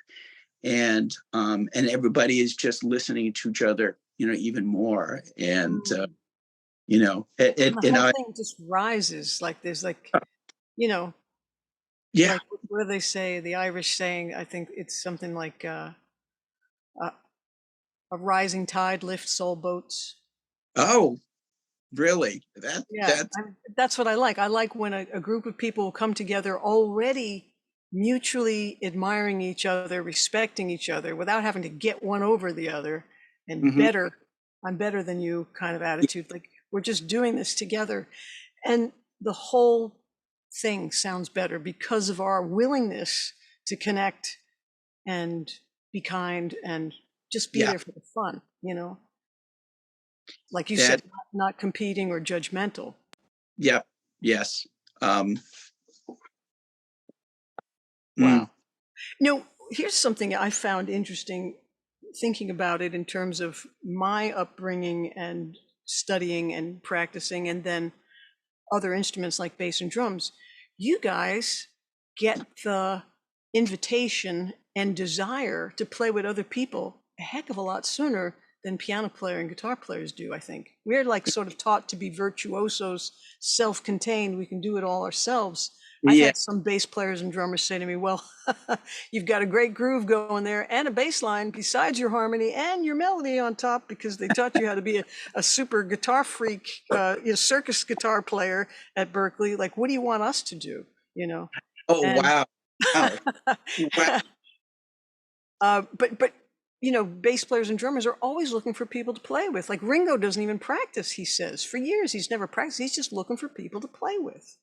And everybody is just listening to each other, even more. And Mm. you know it, And it the you whole know thing just rises, like there's like, you know, Yeah. Like, what do they say? The Irish saying, I think it's something like a, a rising tide lifts all boats. Oh, really? That Yeah, that's that's what I like. I like when a group of people come together already mutually admiring each other, respecting each other without having to get one over the other and mhm. better, I'm better than you kind of attitude. Like we're just doing this together. And the whole thing sounds better because of our willingness to connect and be kind and just be Yeah. there for the fun, you know? Like you That said, not competing or judgmental. yeah. Yes. Um, mm, Wow. You know, here's something I found interesting thinking about it in terms of my upbringing and studying and practicing, and then other instruments like bass and drums. You guys get the invitation and desire to play with other people a heck of a lot sooner than piano player and guitar players do, I think. We're like sort of taught to be virtuosos, self-contained, we can do it all ourselves. I've yeah. had some bass players and drummers say to me, well, you've got a great groove going there and a bass line besides your harmony and your melody on top because they taught you how to be a super guitar freak, circus guitar player at Berkeley. Like, what do you want us to do? You know, Oh, and wow. Wow. Wow. but bass players and drummers are always looking for people to play with. Like Ringo doesn't even practice. He says for years he's never practiced. He's just looking for people to play with.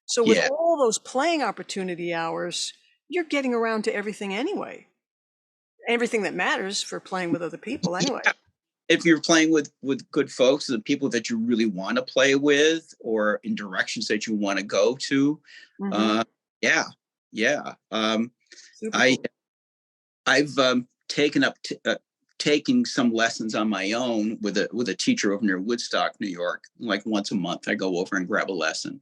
So with Yeah. all those playing opportunity hours, you're getting around to everything anyway. Everything that matters for playing with other people anyway. Yeah. If you're playing with good folks, the people that you really want to play with, or in directions that you want to go to, Hmm. uh, yeah, yeah. Super I cool. I've taken up taking some lessons on my own with a teacher over near Woodstock, New York. Like once a month, I go over and grab a lesson,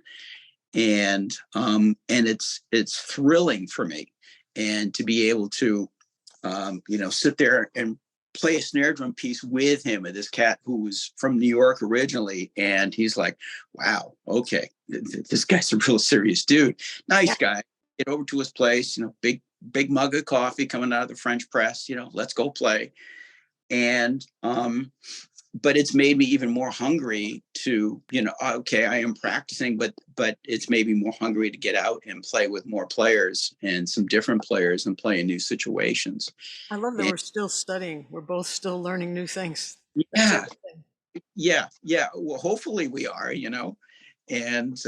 and it's thrilling for me, and to be able to sit there and play a snare drum piece with him, and this cat who was from New York originally, and he's like, wow, okay, this guy's a real serious dude, nice guy. Get over to his place, big mug of coffee coming out of the French press, let's go play. And but it's made me even more hungry to, okay, I am practicing, but it's made me more hungry to get out and play with more players and some different players and play in new situations. I love that And we're still studying. We're both still learning new things. That's yeah, everything. yeah. Well, hopefully we are, and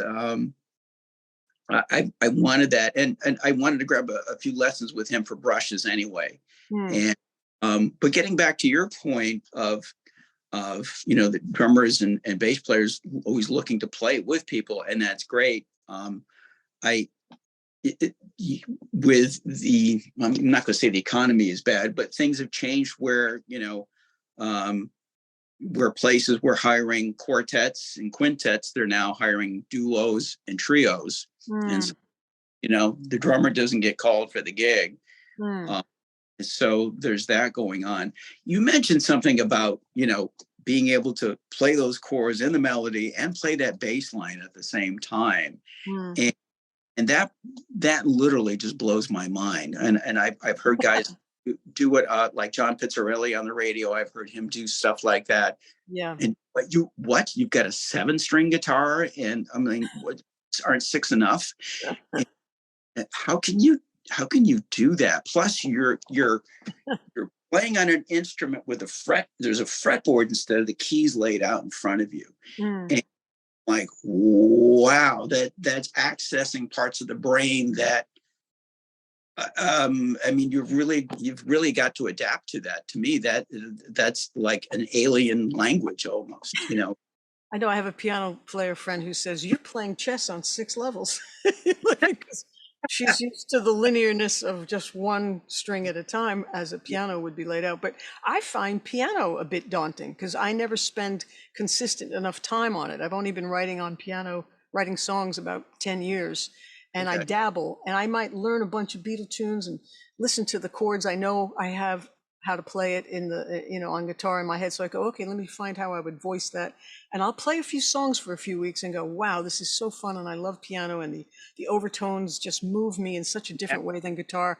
I wanted that, and I wanted to grab a few lessons with him for brushes anyway. Hmm. And but getting back to your point of the drummers and bass players always looking to play with people, and that's great. I it, with the I'm not going to say the economy is bad, but things have changed um, where places were hiring quartets and quintets, they're now hiring duos and trios, and Hmm. the drummer doesn't get called for the gig. Hmm. Um, so there's that going on. You mentioned something about being able to play those chords in the melody and play that bass line at the same time, Hmm. and that literally just blows my mind. And I've heard guys do it, like John Pizzarelli on the radio. I've heard him do stuff like that. Yeah. And you've got a 7-string guitar, and I mean, what, aren't 6 enough? And how can you do that? Plus, you're playing on an instrument with a fret. There's a fretboard instead of the keys laid out in front of you. Hmm. And like, wow, that's accessing parts of the brain that I mean, you've really got to adapt to that. To me, that's like an alien language almost. I know I have a piano player friend who says, you're playing chess on 6 levels. Because she's used to the linearness of just one string at a time as a piano would be laid out. But I find piano a bit daunting because I never spend consistent enough time on it. I've only been writing on piano, writing songs about 10 years, and I Okay. dabble, and I might learn a bunch of Beatle tunes and listen to the chords I know I have how to play it in the, on guitar in my head. So I go, okay, let me find how I would voice that. And I'll play a few songs for a few weeks and go, wow, this is so fun. And I love piano, and the overtones just move me in such a different way than guitar.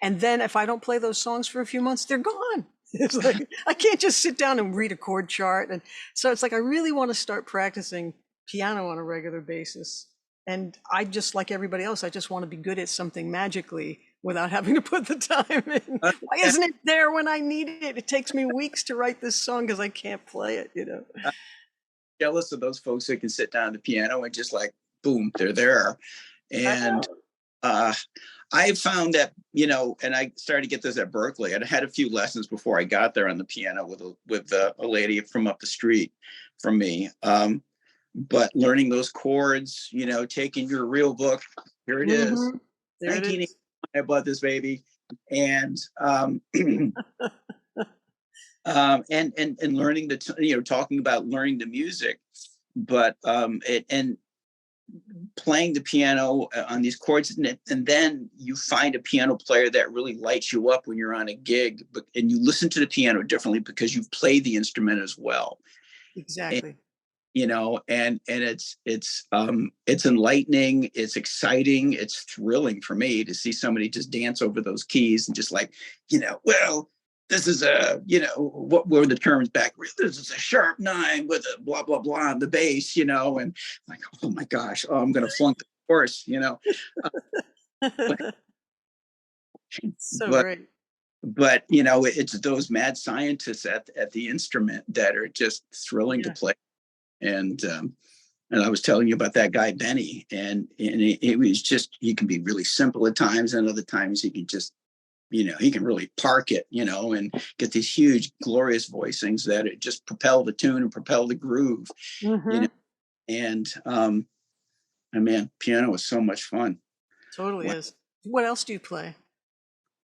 And then if I don't play those songs for a few months, they're gone. It's like, I can't just sit down and read a chord chart. And so it's like, I really want to start practicing piano on a regular basis. And I just, like everybody else, I just want to be good at something magically without having to put the time in. Uh, Why isn't it there when I need it? It takes me weeks to write this song because I can't play it. I'm jealous of those folks that can sit down at the piano and just like, boom, they're there. I And know. uh, I found that, and I started to get this at Berkeley. I had a few lessons before I got there on the piano with a lady from up the street from me. But learning those chords, taking your real book, here it is, Hmm. There it 1980, is. I bought this baby, and and learning talking about learning the music, but and playing the piano on these chords, and then you find a piano player that really lights you up when you're on a gig, and you listen to the piano differently because you've played the instrument as well. And, Exactly. and it's enlightening, it's exciting, it's thrilling for me to see somebody just dance over those keys and just like, well, this is what were the terms back? This is a sharp nine with a blah blah blah on the bass, and like, oh my gosh, I'm gonna flunk the course. But So but great. it's those mad scientists at the instrument that are just thrilling to Yeah. play. And I was telling you about that guy Benny, and it was just, he can be really simple at times, and other times he can just, he can really park it, and get these huge glorious voicings that it just propel the tune and propel the groove, you know Hmm. and and man, piano is so much fun. Totally is. What else do you play?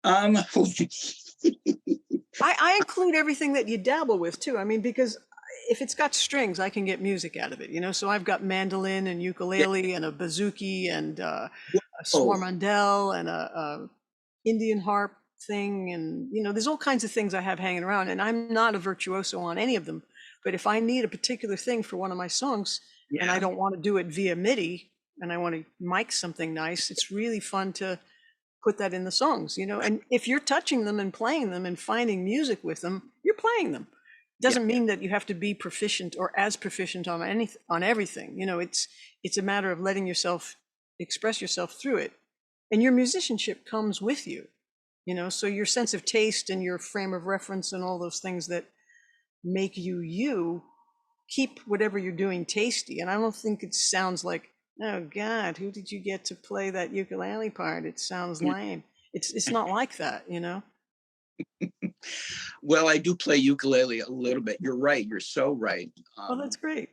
um I include everything that you dabble with too. I mean, because if it's got strings, I can get music out of it. So I've got mandolin and yeah. ukulele and a bouzouki and a Oh, swarmandel and a Indian harp thing, and there's all kinds of things I have hanging around. And I'm not a virtuoso on any of them, but if I need a particular thing for one of my songs, and I yeah. don't want to do it via MIDI, and I want to mic something nice, it's really fun to put that in the songs. And if you're touching them and playing them and finding music with them, you're playing them. Yeah. Doesn't mean that you have to be proficient or as proficient on everything. It's a matter of letting yourself express yourself through it. And your musicianship comes with you. So your sense of taste and your frame of reference and all those things that make you keep whatever you're doing tasty. And I don't think it sounds like, oh God, who did you get to play that ukulele part? It sounds lame. It's not like that. Well, I do play ukulele a little bit. You're right, you're so right. Oh, that's great.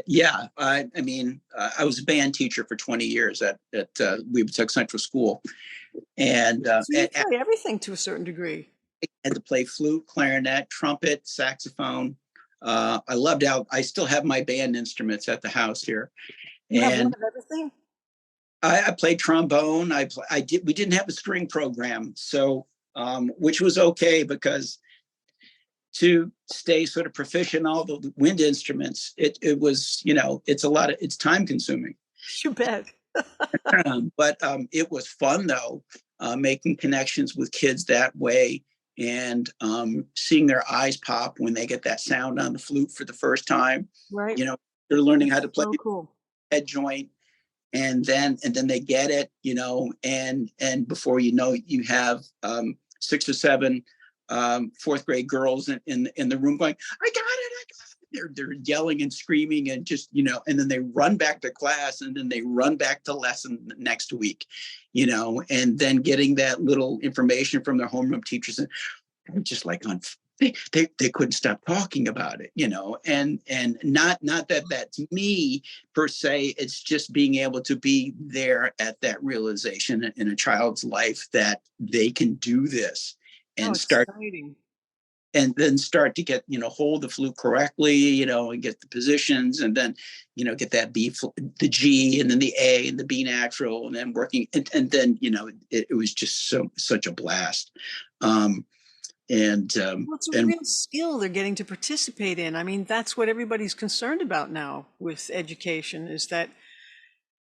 Yeah, I mean, I was a band teacher for 20 years at Weebletook Central School, So you and play everything to a certain degree. had to play flute, clarinet, trumpet, saxophone. I loved out. I still have my band instruments at the house here, You have one and of everything? I played trombone. I did. We didn't have a string program, so which was okay because to stay sort of proficient in all the wind instruments, it was, it's time consuming. You bet. But it was fun though, making connections with kids that way, and seeing their eyes pop when they get that sound on the flute for the first time. Right. You know, they're learning how That's to play so cool. head joint, and then they get it, and before you know it, you have 6 or 7 fourth grade girls in the room going, I got it, I got it. They're yelling and screaming and just, and then they run back to class, and then they run back to lesson next week, and then getting that little information from their homeroom teachers, and just like on, they couldn't stop talking about it, and not that that's me per se. It's just being able to be there at that realization in a child's life that they can do this, Oh, and start exciting. and then start to get, hold the flute correctly, and get the positions, and then, get that the G, and then the A and the B natural, and then working, and then, it was just such a blast. um Well, it's a and real skill they're getting to participate in. I mean, that's what everybody's concerned about now with education, is that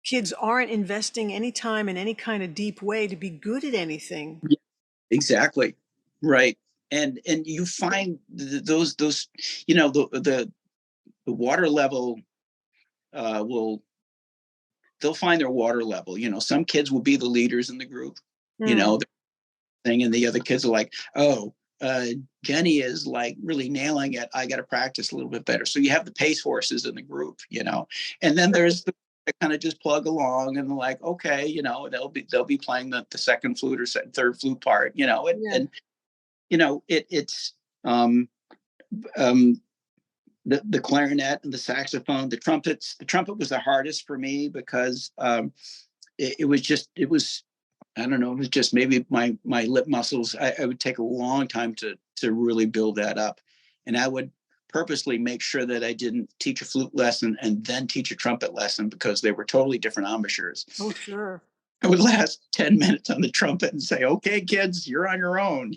kids aren't investing any time in any kind of deep way to be good at anything. yeah, exactly, right. And you find those, the water level will they'll find their water level. Some kids will be the leaders in the group, you Hmm. know, thing, and the other kids are like, oh, uh, Jenny is like really nailing it. I got to practice a little bit better. So you have the pace horses in the group, and then there's the that kind of just plug along and like, okay, they'll be playing the second flute or third flute part, Yeah. and it's um, um, the clarinet and the saxophone, the trumpets. The trumpet was the hardest for me because it was I don't know, it was just maybe my lip muscles. I would take a long time to really build that up, and I would purposely make sure that I didn't teach a flute lesson and then teach a trumpet lesson because they were totally different embouchures. Oh, sure. I would last 10 minutes on the trumpet and say, "Okay, kids, you're on your own."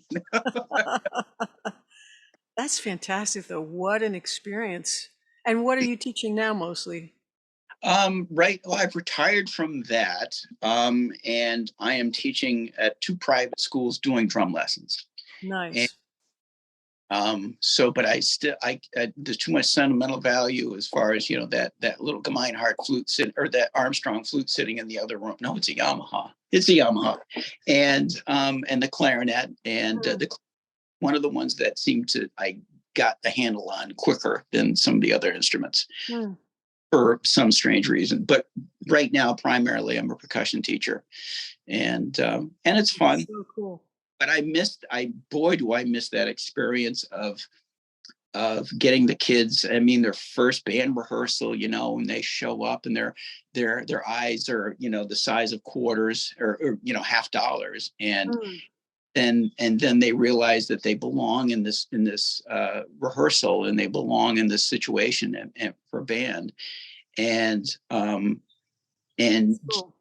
That's fantastic, though. What an experience. And what are you teaching now mostly? Right. Well, I've retired from that, and I am teaching at two private schools doing drum lessons. Nice. So, but there's too much sentimental value as far as that little Gemeinhardt flute or that Armstrong flute sitting in the other room. No, it's a Yamaha. It's a Yamaha, and the clarinet and Hmm. one of the ones that seemed to I got the handle on quicker than some of the other instruments Hmm. for some strange reason. But right now, primarily, I'm a percussion teacher, and it's That's fun. so cool. But boy, do I miss that experience of getting the kids. I mean, their first band rehearsal, and they show up and their eyes are, the size of quarters or half dollars, Hmm. and then they realize that they belong in this rehearsal, and they belong in this situation and for band, and um, and That's cool.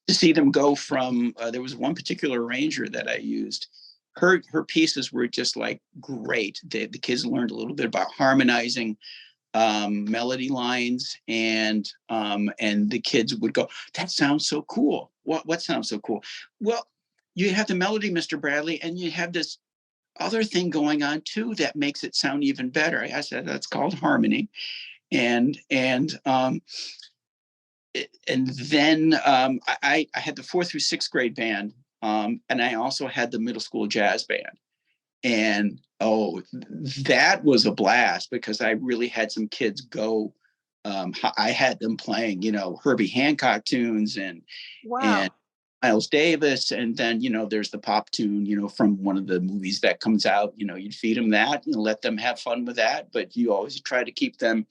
to see them go from there was one particular arranger that I used. Her pieces were just like great. The kids learned a little bit about harmonizing melody lines, and the kids would go, "That sounds so cool. What sounds so cool?" Well, you have the melody, Mr. Bradley, and you have this other thing going on too that makes it sound even better. I said that's called harmony, and then I had the 4th through 6th grade band, and I also had the middle school jazz band. And that was a blast because I really had some kids go. I had them playing, Herbie Hancock tunes and Wow. Miles Davis, and then there's the pop tune, from one of the movies that comes out. You'd feed them that and let them have fun with that, but you always try to keep them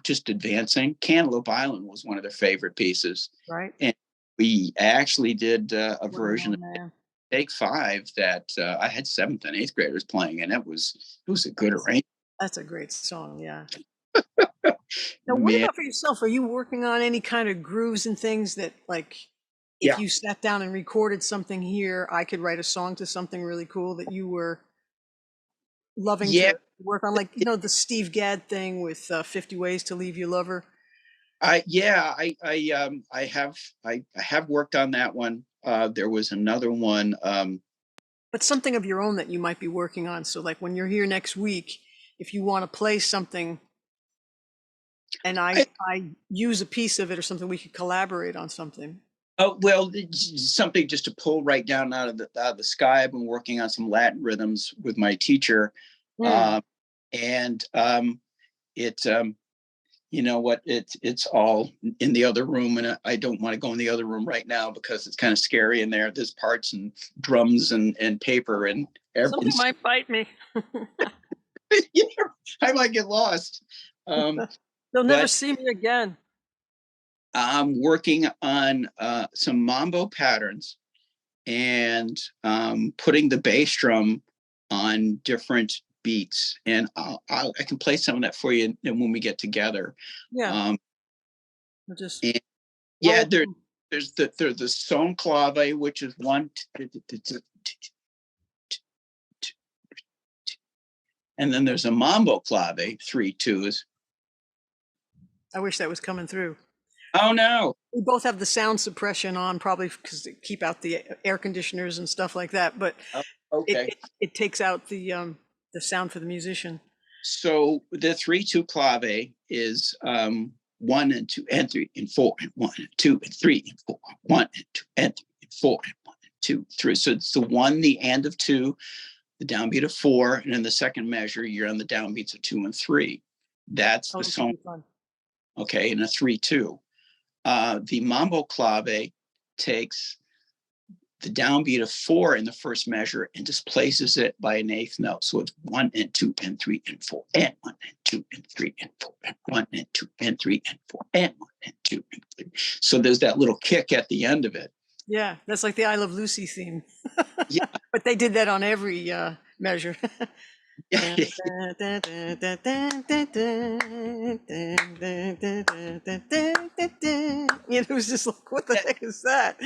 just advancing. Cantaloupe Island was one of their favorite pieces. Right. And we actually did a Wow, version of man. Take Five that I had 7th and 8th graders playing, and it was a good That's arrangement. that's a great song, yeah. Now, what Man, about for yourself? Are you working on any kind of grooves and things that, like, if yeah, you sat down and recorded something here, I could write a song to something really cool that you were loving yeah. to work on? Like, the Steve Gadd thing with 50 Ways to Leave Your Lover. I have worked on that one. There was another one. But something of your own that you might be working on. So, like, when you're here next week, if you want to play something and I, I use a piece of it or something, we could collaborate on something. oh well, it's something just to pull right down out of the sky. I've been working on some Latin rhythms with my teacher, Hmm. um, and it you know what, it's all in the other room, and I don't want to go in the other room right now because it's kind of scary in there. There's parts and drums and paper and Something everything. might bite me. I might get lost. um, They'll never but see me again. I'm working on some mambo patterns and putting the bass drum on different beats, and I can play some of that for you when we get together. Yeah. um, We'll just and yeah, roll. there's the son clave, which is one, And then there's a mambo clave, 3/2s. I wish that was coming through. Oh no. We both have the sound suppression on, probably because to keep out the air conditioners and stuff like that. But Oh, it okay. it takes out the sound for the musician. So the 3/2 clave is 1 and 2 and 3 and 4 and 1 and 2 and 3 and 4, 1 and 2 and 3 and 4 and 1 and 2, 3. So it's the 1, the and of 2, the downbeat of 4, and in the second measure, you're on the downbeats of 2 and 3. That's Oh, the this will song. be fun. Okay, in a 3/2. The mambo clave takes the downbeat of 4 in the first measure and displaces it by an eighth note. So it's 1 and 2 and 3 and 4 and 1 and 2 and 3 and 4 and 1 and 2 and 3 and 4 and 1 and 2 and 3. So there's that little kick at the end of it. Yeah, that's like the I Love Lucy theme. Yeah. But they did that on every measure. Yeah. It was just like, what the heck is that?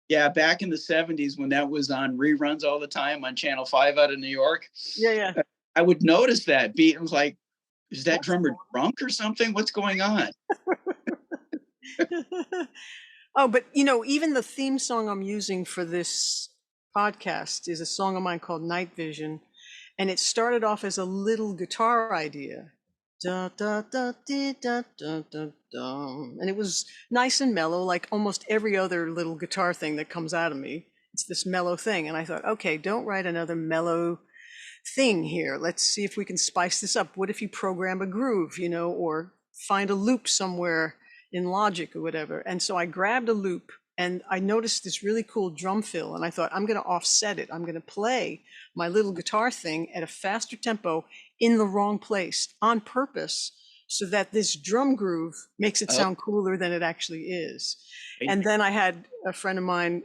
Yeah, back in the 70s when that was on reruns all the time on Channel 5 out of New York, Yeah. I would notice that beat. I was like, is that What's drummer drunk or something? What's going on? Oh, but even the theme song I'm using for this podcast is a song of mine called Night Vision. And it started off as a little guitar idea. Da, da, da, dee, da, da, da, da. And it was nice and mellow, like almost every other little guitar thing that comes out of me. It's this mellow thing. And I thought, okay, don't write another mellow thing here. Let's see if we can spice this up. What if you program a groove, or find a loop somewhere in Logic or whatever. And so I grabbed a loop and I noticed this really cool drum fill, and I thought, I'm going to offset it. I'm going to play my little guitar thing at a faster tempo in the wrong place on purpose, so that this drum groove makes it sound cooler than it actually is. And then I had a friend of mine,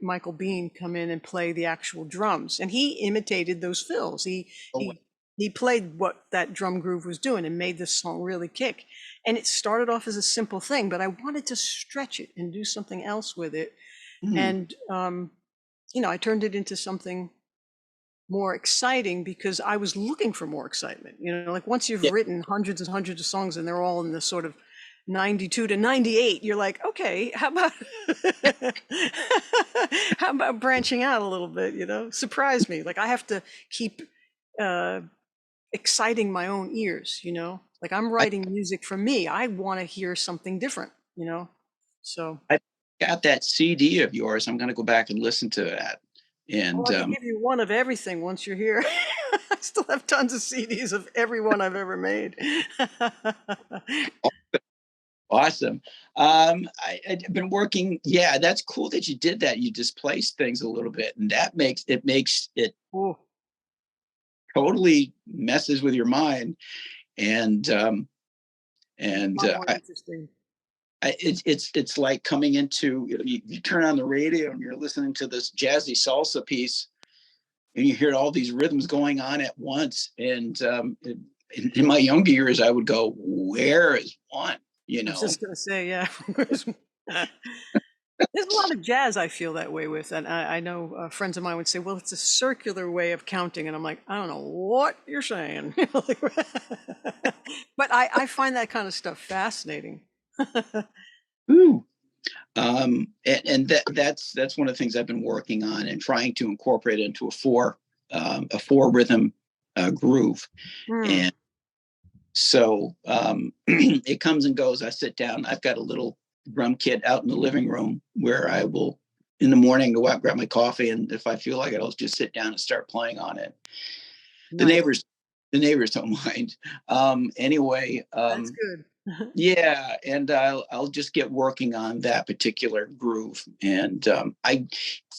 Michael Bean, come in and play the actual drums, and he imitated those fills. He played what that drum groove was doing and made this song really kick. And it started off as a simple thing, but I wanted to stretch it and do something else with it. And, I turned it into something more exciting because I was looking for more excitement. Like once you've written hundreds and hundreds of songs and they're all in the sort of 92 to 98, you're like, okay, how about how about branching out a little bit, surprise me. Like I have to keep exciting my own ears, like I'm writing music for me. I want to hear something different, so. I got that CD of yours. I'm going to go back and listen to that. And I can give you one of everything once you're here. I still have tons of CDs of every one I've ever made. Awesome. I've been working. Yeah, that's cool that you did that. You displaced things a little bit, and that makes it Ooh. Totally messes with your mind. And Interesting. it's like coming into, you turn on the radio and you're listening to this jazzy salsa piece, and you hear all these rhythms going on at once. And in my younger years, I would go, "Where is one?" I was just gonna say, yeah. There's a lot of jazz I feel that way with, and I know friends of mine would say, "Well, it's a circular way of counting," and I'm like, "I don't know what you're saying," but I find that kind of stuff fascinating. Ooh. And that's one of the things I've been working on and trying to incorporate into a four rhythm groove. And so it comes and goes. I sit down. I've got a little drum kit out in the living room where I will, in the morning, go out, grab my coffee, and if I feel like it, I'll just sit down and start playing on it. Nice. The neighbors don't mind. Anyway, That's good. yeah, and I'll just get working on that particular groove, and I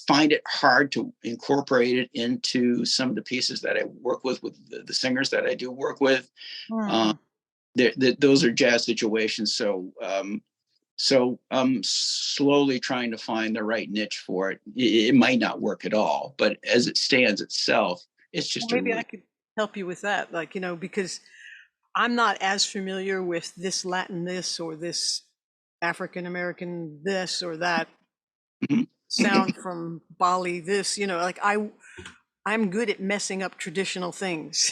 find it hard to incorporate it into some of the pieces that I work with the singers that I do work with. Those are jazz situations, so I'm slowly trying to find the right niche for it. It might not work at all, but as it stands itself, it's just Maybe I could help you with that, like, because I'm not as familiar with this Latin this or this African American this or that sound from Bali this, like I'm good at messing up traditional things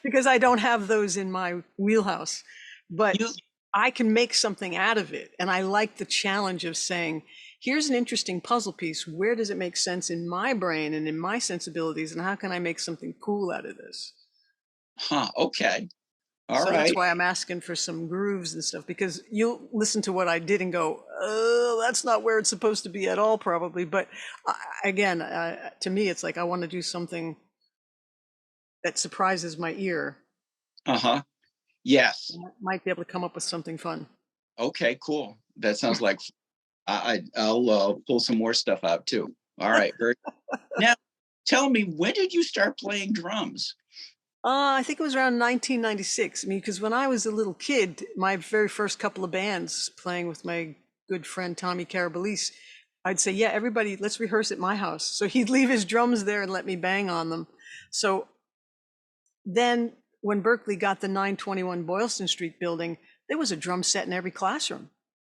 because I don't have those in my wheelhouse. But You, I can make something out of it. And I like the challenge of saying, here's an interesting puzzle piece. Where does it make sense in my brain and in my sensibilities? And how can I make something cool out of this? huh? Okay, all So that's right. why I'm asking for some grooves and stuff, because you'll listen to what I did and go, oh, that's not where it's supposed to be at all, probably. But again, to me, it's like I want to do something that surprises my ear. Uh-huh. Yes. I might be able to come up with something fun. Okay, cool. That sounds like I'll pull some more stuff out too. All right. Very now. Tell me, when did you start playing drums? I think it was around 1996. I mean, because when I was a little kid, my very first couple of bands playing with my good friend Tommy Carabalese, I'd say, yeah, everybody, let's rehearse at my house. So he'd leave his drums there and let me bang on them. So then when Berkeley got the 921 Boylston Street building, there was a drum set in every classroom.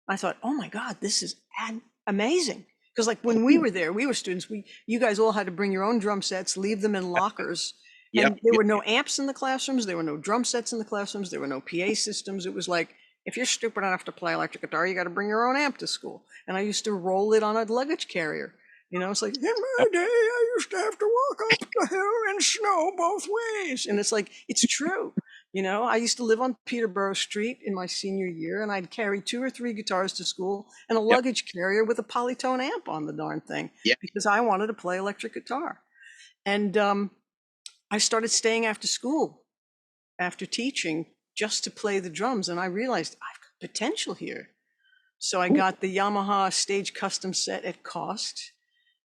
I thought, oh my God, this is amazing. Because like when we Oh, were there, we were students, you guys all had to bring your own drum sets, leave them in lockers. yep. And there Yep. were no amps in the classrooms, there were no drum sets in the classrooms, there were no PA systems. It was like, if you're stupid enough to play electric guitar, you got to bring your own amp to school. And I used to roll it on a luggage carrier. You know, it's like, in my Yep. day, I used to have to walk up the hill in snow both ways. And it's like, it's true. You know, I used to live on Peterborough Street in my senior year, and I'd carry 2 or 3 guitars to school and a Yep. luggage carrier with a polytone amp on the darn thing Yep. because I wanted to play electric guitar. And I started staying after school, after teaching, just to play the drums. And I realized I've got potential here. So I Cool. got the Yamaha Stage Custom set at cost.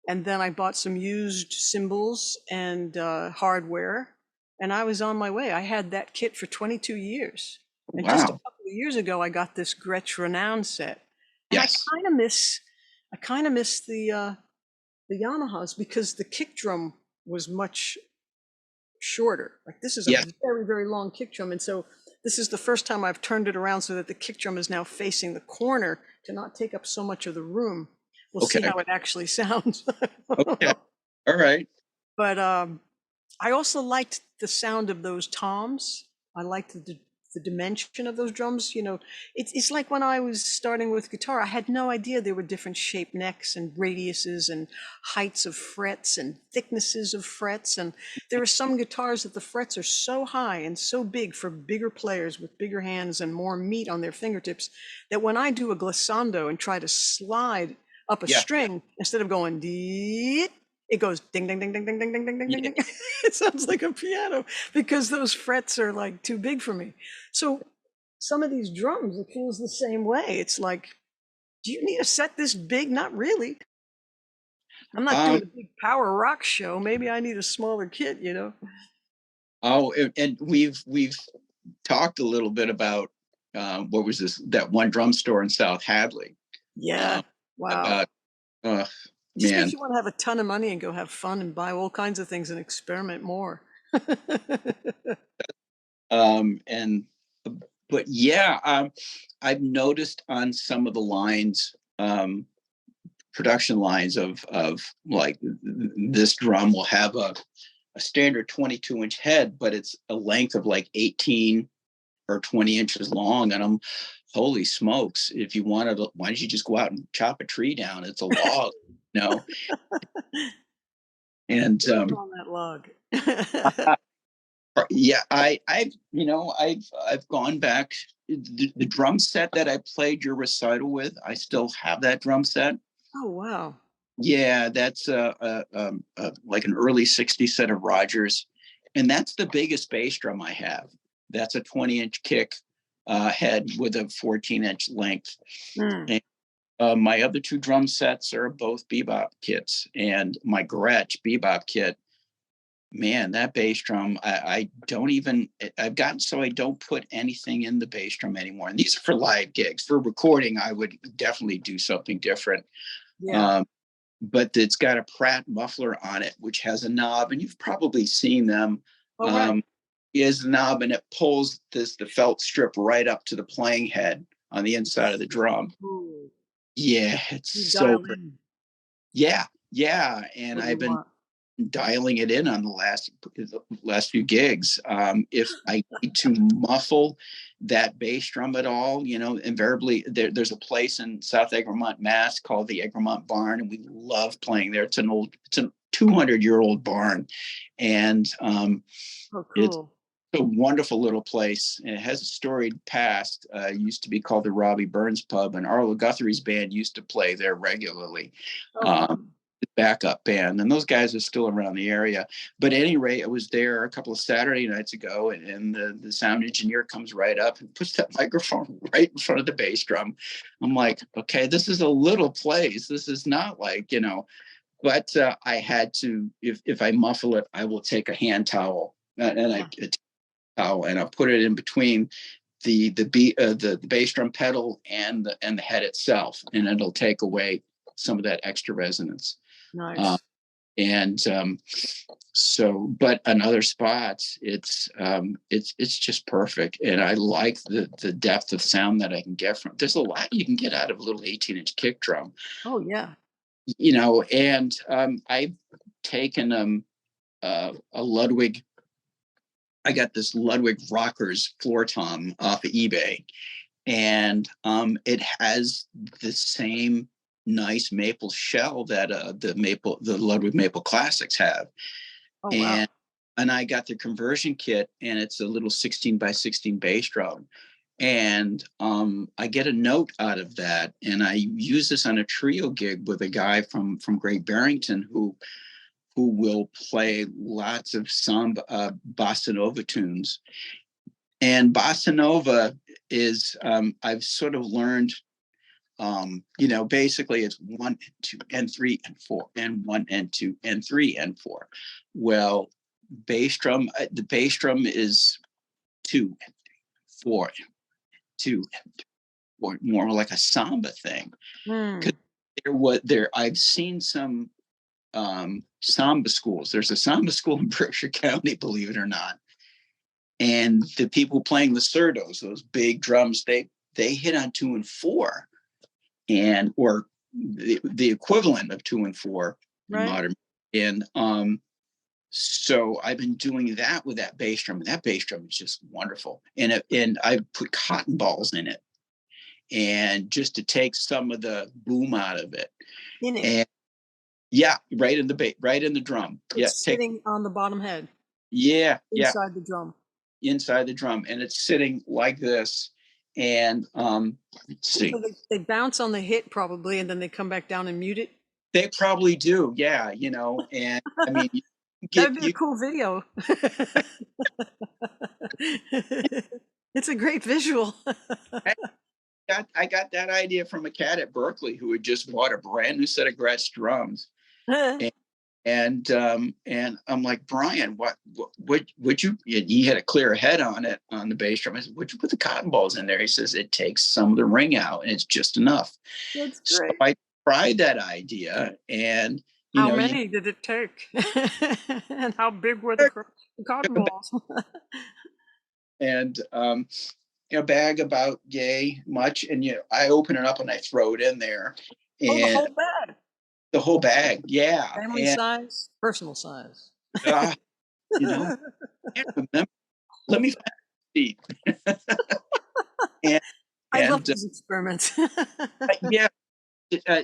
And then I bought some used cymbals and hardware, and I was on my way. I had that kit for 22 years. And just a Wow. couple of years ago, I got this Gretsch Renown set. And Yes. I kind of miss the Yamahas because the kick drum was much shorter. Like this is a Yes. very, very long kick drum. And so this is the first time I've turned it around so that the kick drum is now facing the corner to not take up so much of the room. We'll see Okay. how it actually sounds. Okay. All right. But I also liked the sound of those toms. I liked the dimension of those drums. You know, it's like when I was starting with guitar, I had no idea there were different shaped necks and radiuses and heights of frets and thicknesses of frets. And there are some guitars that the frets are so high and so big for bigger players with bigger hands and more meat on their fingertips that when I do a glissando and try to slide up a Yeah. string, instead of going dee, it goes ding ding ding ding ding ding ding ding ding ding Yeah. ding. It sounds like a piano because those frets are like too big for me. So some of these drums, it feels the same way. It's like, do you need a set this big? Not really. I'm not Um. doing a big power rock show. Maybe I need a smaller kit, you know? Oh, and we've talked a little bit about what was this that one drum store in South Hadley. Yeah. Um. Wow. About uh Just makes man. you want to have a ton of money and go have fun and buy all kinds of things and experiment more. And but yeah, I've noticed on some of the lines, production lines of like this drum will have a standard 22-inch head, but it's a length of like 18 or 20 inches long. And I'm, holy smokes, if you wanted to, why don't you just go out and chop a tree down? It's a log, you know? And Live on that log. yeah, I've gone back. The drum set that I played your recital with, I still have that drum set. Oh, wow. Yeah, that's like an early '60s set of Rogers, and that's the biggest bass drum I have. That's a 20-inch kick head with a 14-inch length. Mm. And my other two drum sets are both bebop kits, and my Gretsch bebop kit. Man, that bass drum, I don't even, I've gotten so I don't put anything in the bass drum anymore. And these are for live gigs. For recording, I would definitely do something different. Yeah. Um, but it's got a Pratt muffler on it, which has a knob, and you've probably seen them. All right. Um, is the knob, and it pulls the felt strip right up to the playing head on the inside of the drum. Ooh, Yeah, it's you so dial great. in Yeah, yeah. And what you I've been want. dialing it in on the last few gigs. If I need to muffle that bass drum at all, invariably there's a place in South Egremont, Mass called the Egremont Barn, and we love playing there. It's a 200-year-old barn, and Oh, it's cool. a wonderful little place. And it has a storied past. It used to be called the Robbie Burns Pub, and Arlo Guthrie's band used to play there regularly. Oh, Um, fun. Backup band, and those guys are still around the area. But at any rate, I was there a couple of Saturday nights ago, and the sound engineer comes right up and puts that microphone right in front of the bass drum. I'm like, okay, this is a little place. This is not like, but I had to, if I muffle it, I will take a hand towel, and I Yeah. a towel, and I'll put it in between the bass drum pedal and the head itself, and it'll take away some of that extra resonance. Uh, Nice. and so, but on other spots, it's just perfect, and I like the depth of sound that I can get from. There's a lot you can get out of a little 18-inch kick drum, Oh, yeah. and I've taken a Ludwig. I got this Ludwig Rockers floor tom off of eBay, and it has the same nice maple shell that the Ludwig Maple Classics have, Oh, wow. and I got the conversion kit, and it's a little 16 by 16 bass drum, and I get a note out of that, and I use this on a trio gig with a guy from Great Barrington who will play lots of samba, bossa nova tunes. And bossa nova is, I've sort of learned, basically it's 1 and 2 and 3 and 4 and 1 and 2 and 3 and 4. Well, the bass drum is 2 and 4 and 2 and 4, more like a samba thing. Because Hmm. I've seen some samba schools. There's a samba school in Berkshire County, believe it or not. And the people playing the surdos, those big drums, they hit on 2 and 4, and or the equivalent of 2 and 4 in Right. modern. And so I've been doing that with that bass drum, and that bass drum is just wonderful. And I put cotton balls in it, and just to take some of the boom out of it. In it. And yeah, right in the drum. Yeah, It's take sitting on the bottom head yeah, inside the drum. inside the drum, and it's sitting like this. And let's So see, they bounce on the hit probably, and then they come back down and mute it. they probably do, yeah, and I mean, That'd be a you cool video. It's a great visual. I got that idea from a cat at Berkeley who had just bought a brand new set of Gretsch drums. And I'm like, Brian, what would you? He had a clear head on it on the bass drum. I said, would you put the cotton balls in there? He says it takes some of the ring out, and it's just enough. That's So great. I tried that idea, and How you many did it take? And how big were the cotton balls? and a bag about yay much, and I open it up and I throw it in there, Oh, the and whole bag. the whole bag, yeah, Family and size, personal size. uh, you know, I can't remember. Let me find the and I love and these experiments. yeah,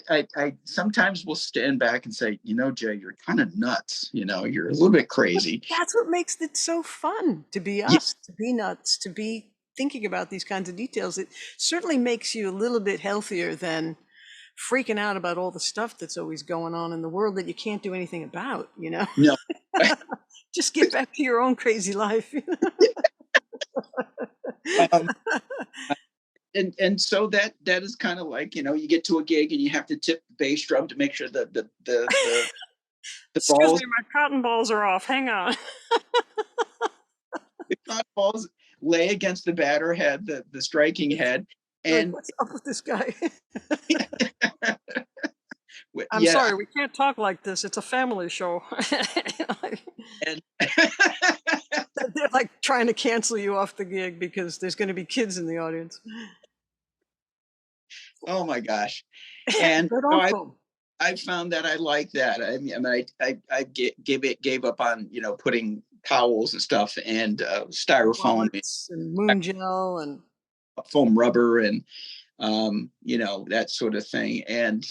I sometimes will stand back and say, Jay, you're kind of nuts. You're a little bit But crazy. that's what makes it so fun to be Yeah, us, to be nuts, to be thinking about these kinds of details. It certainly makes you a little bit healthier than freaking out about all the stuff that's always going on in the world that you can't do anything about. no, Just get back to your own crazy life. um, and so that is kind of like you get to a gig and you have to tip the bass drum to make sure that the Excuse me, balls my cotton balls are off. Hang on. the cotton balls lay against the batter head, the striking head, You're like, and what's up with this guy? I'm yeah, sorry, we can't talk like this. It's a family show. and They're like trying to cancel you off the gig because there's going to be kids in the audience. oh my gosh, and But so I awesome. I found that I like that. Gave up on putting towels and stuff and styrofoam, Wallets and moon gel and foam rubber, and that sort of thing. And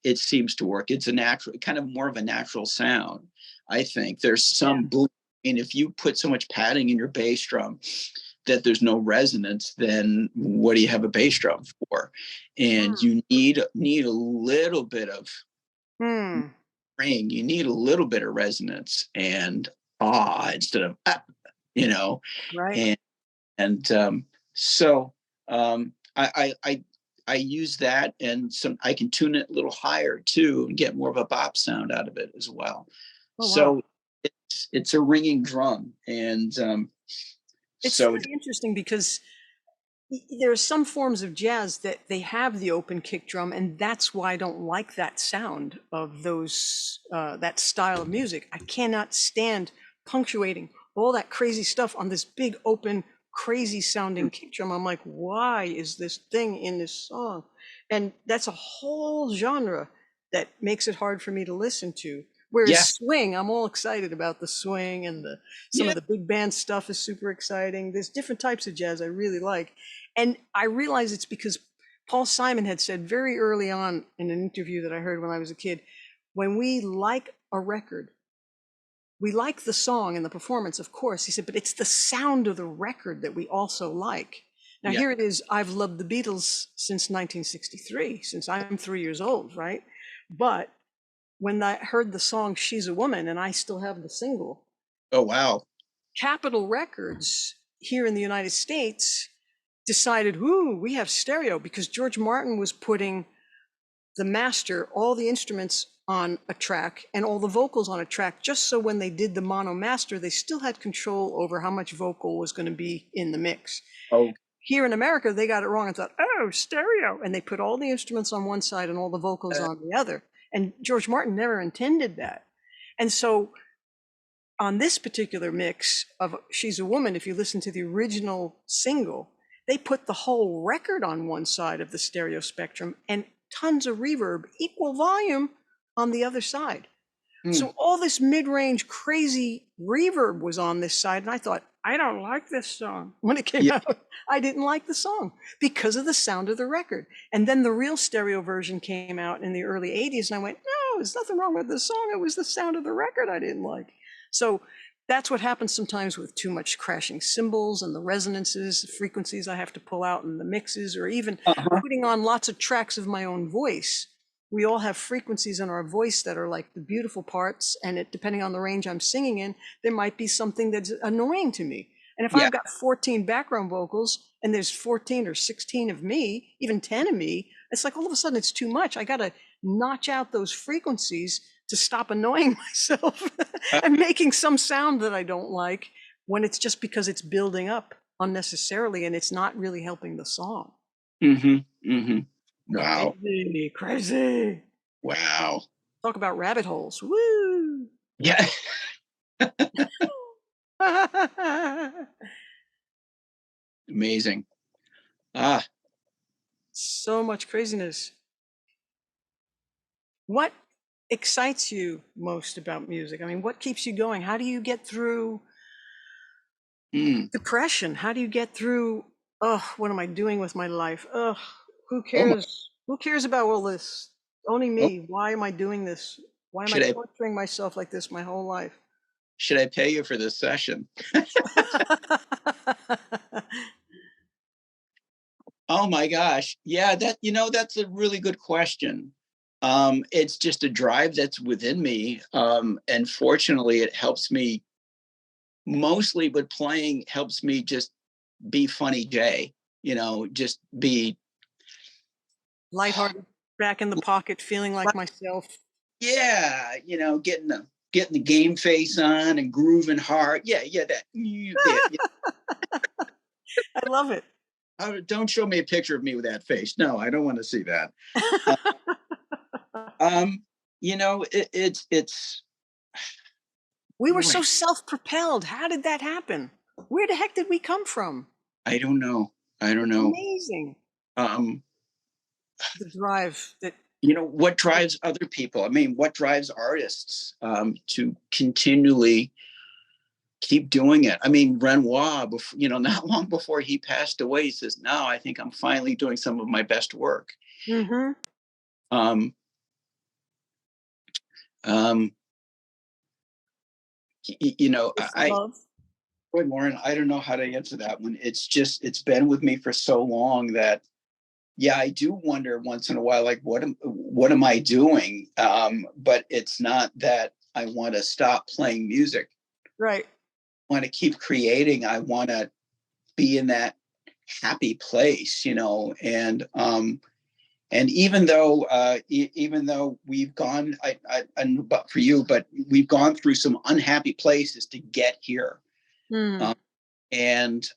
it seems to work. It's a natural, kind of more of a natural sound. I think there's yeah. some and if you put so much padding in your bass drum that there's no resonance, then what do you have a bass drum for? And Hmm. you need a little bit of Hmm. ring. You need a little bit of resonance and instead of you know, Right. and so I use that, and I can tune it a little higher too and get more of a bop sound out of it as well. Oh, wow. So it's a ringing drum, and It's so very interesting because there are some forms of jazz that they have the open kick drum, and that's why I don't like that sound of those that style of music. I cannot stand punctuating all that crazy stuff on this big open crazy sounding kick drum. I'm like, why is this thing in this song? And that's a whole genre that makes it hard for me to listen to. Whereas yeah, swing, I'm all excited about the swing, and the some yeah, of the big band stuff is super exciting. There's different types of jazz I really like. And I realize it's because Paul Simon had said very early on in an interview that I heard when I was a kid, when we like a record, we like the song and the performance, of course. He said, but it's the sound of the record that we also like. Now, yeah. here it is. I've loved the Beatles since 1963, since I'm 3 years old, right? But when I heard the song She's a Woman, and I still have the single, Oh wow. Capitol Records here in the United States decided, ooh, we have stereo, because George Martin was putting the master, all the instruments on a track and all the vocals on a track, just so when they did the mono master, they still had control over how much vocal was going to be in the mix. Oh Here in America, they got it wrong and thought, oh, stereo. And they put all the instruments on one side and all the vocals uh, on the other. And George Martin never intended that. And so on this particular mix of She's a Woman, if you listen to the original single, they put the whole record on one side of the stereo spectrum and tons of reverb, equal volume, on the other side. hmm, So all this mid-range crazy reverb was on this side, and I thought, I don't like this song. When it came yeah, out, I didn't like the song because of the sound of the record. And then the real stereo version came out in the early 80s, and I went, no, there's nothing wrong with the song. It was the sound of the record I didn't like. So that's what happens sometimes with too much crashing cymbals and the resonances, the frequencies I have to pull out in the mixes, or even uh-huh. putting on lots of tracks of my own voice. We all have frequencies in our voice that are like the beautiful parts, and depending on the range I'm singing in, there might be something that's annoying to me. And if Yeah. I've got 14 background vocals and there's 14 or 16 of me, even 10 of me, it's like all of a sudden it's too much. I got to notch out those frequencies to stop annoying myself and making some sound that I don't like, when it's just because it's building up unnecessarily and it's not really helping the song. Mm-hmm. Mm-hmm. Wow. Crazy, crazy. Wow. Talk about rabbit holes. Woo! Yeah. Amazing. Ah, So much craziness. What excites you most about music? I mean, what keeps you going? How do you get through mm. depression? How do you get through, oh, what am I doing with my life? Oh, who Oh my. cares? Who cares about all this? Only Oh, me. Why am I doing this? Why am I should I torturing myself like this my whole life? should I pay you for this session? Oh my gosh. Yeah, that's a really good question. It's just a drive that's within me. And fortunately it helps me mostly, but playing helps me just be funny Jay, just be Lighthearted, back in the pocket, feeling like myself. yeah, getting the game face on and grooving hard. Yeah, yeah, that. I love it. Don't show me a picture of me with that face. No, I don't want to see that. Uh, it's We were boy, so self-propelled. How did that happen? Where the heck did we come from? I don't know. I don't It's know. amazing, Um, the drive that what drives other people? I mean, what drives artists to continually keep doing it? I mean, Renoir, not long before he passed away, he says, "Now I think I'm finally doing some of my best work." Mm-hmm. Um, um, It's I, love. boy, Lauren, I don't know how to answer that one. It's been with me for so long that, yeah, I do wonder once in a while, like, what am I doing? But it's not that I want to stop playing music. Right. I want to keep creating. I want to be in that happy place, and even though we've gone, but for you, but we've gone through some unhappy places to get here. Mm. Um, and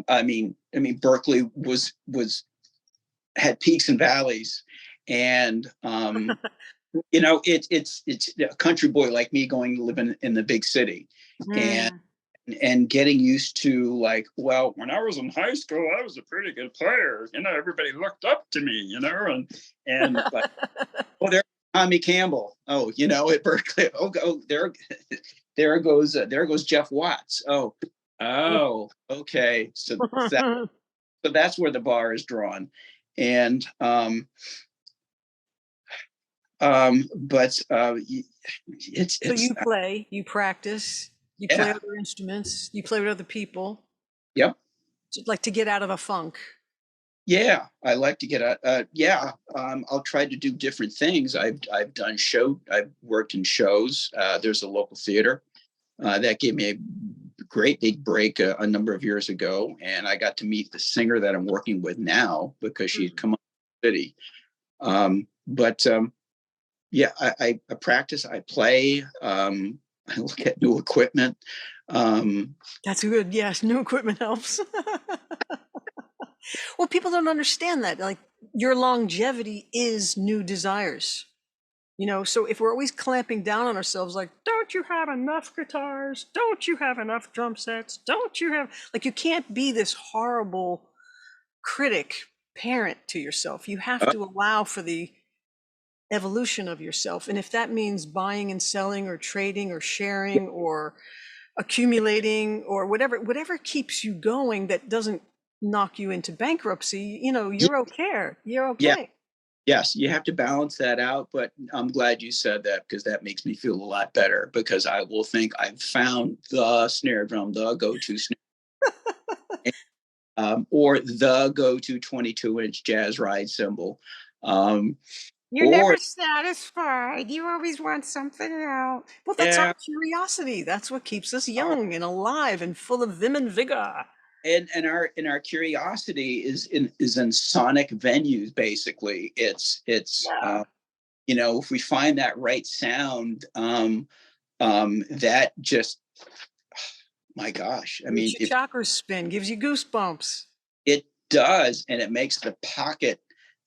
I mean, Berkeley was had peaks and valleys, and it's a country boy like me going to live in the big city, and Mm. and getting used to, like, well, when I was in high school, I was a pretty good player. Everybody looked up to me, and like, oh, there's Tommy Campbell. Oh, at Berkeley. Oh, there goes Jeff Watts. Oh, okay. So that's where the bar is drawn, and but So it's you play, you practice, you play yeah, other instruments, you play with other people, yep. like to get out of a funk. Yeah, I like to get yeah, I'll try to do different things. I've worked in shows. There's a local theater that gave me a great big break a number of years ago, and I got to meet the singer that I'm working with now because she'd Mm. come up to the city. But yeah, I practice, I play, I look at new equipment. Um, That's good. Yes, new equipment helps. Well, people don't understand that. Like, your longevity is new desires. So if we're always clamping down on ourselves, like, don't you have enough guitars? Don't you have enough drum sets? Don't you have, like, you can't be this horrible critic parent to yourself. You have uh, to allow for the evolution of yourself. And if that means buying and selling or trading or sharing or accumulating or whatever keeps you going that doesn't knock you into bankruptcy, you're okay. You're yeah, okay. yes, you have to balance that out. But I'm glad you said that, because that makes me feel a lot better, because I will think I've found the snare drum, the go-to snare, or the go-to 22-inch jazz ride cymbal. Um, You're or never satisfied. You always want something else. Well, that's our yeah, curiosity. That's what keeps us uh, young and alive and full of vim and vigor. and our curiosity is in sonic venues. Basically, it's Yeah. if we find that right sound, that just, my gosh, I Makes mean, your if chakras spin, gives you goosebumps. it does, and it makes the pocket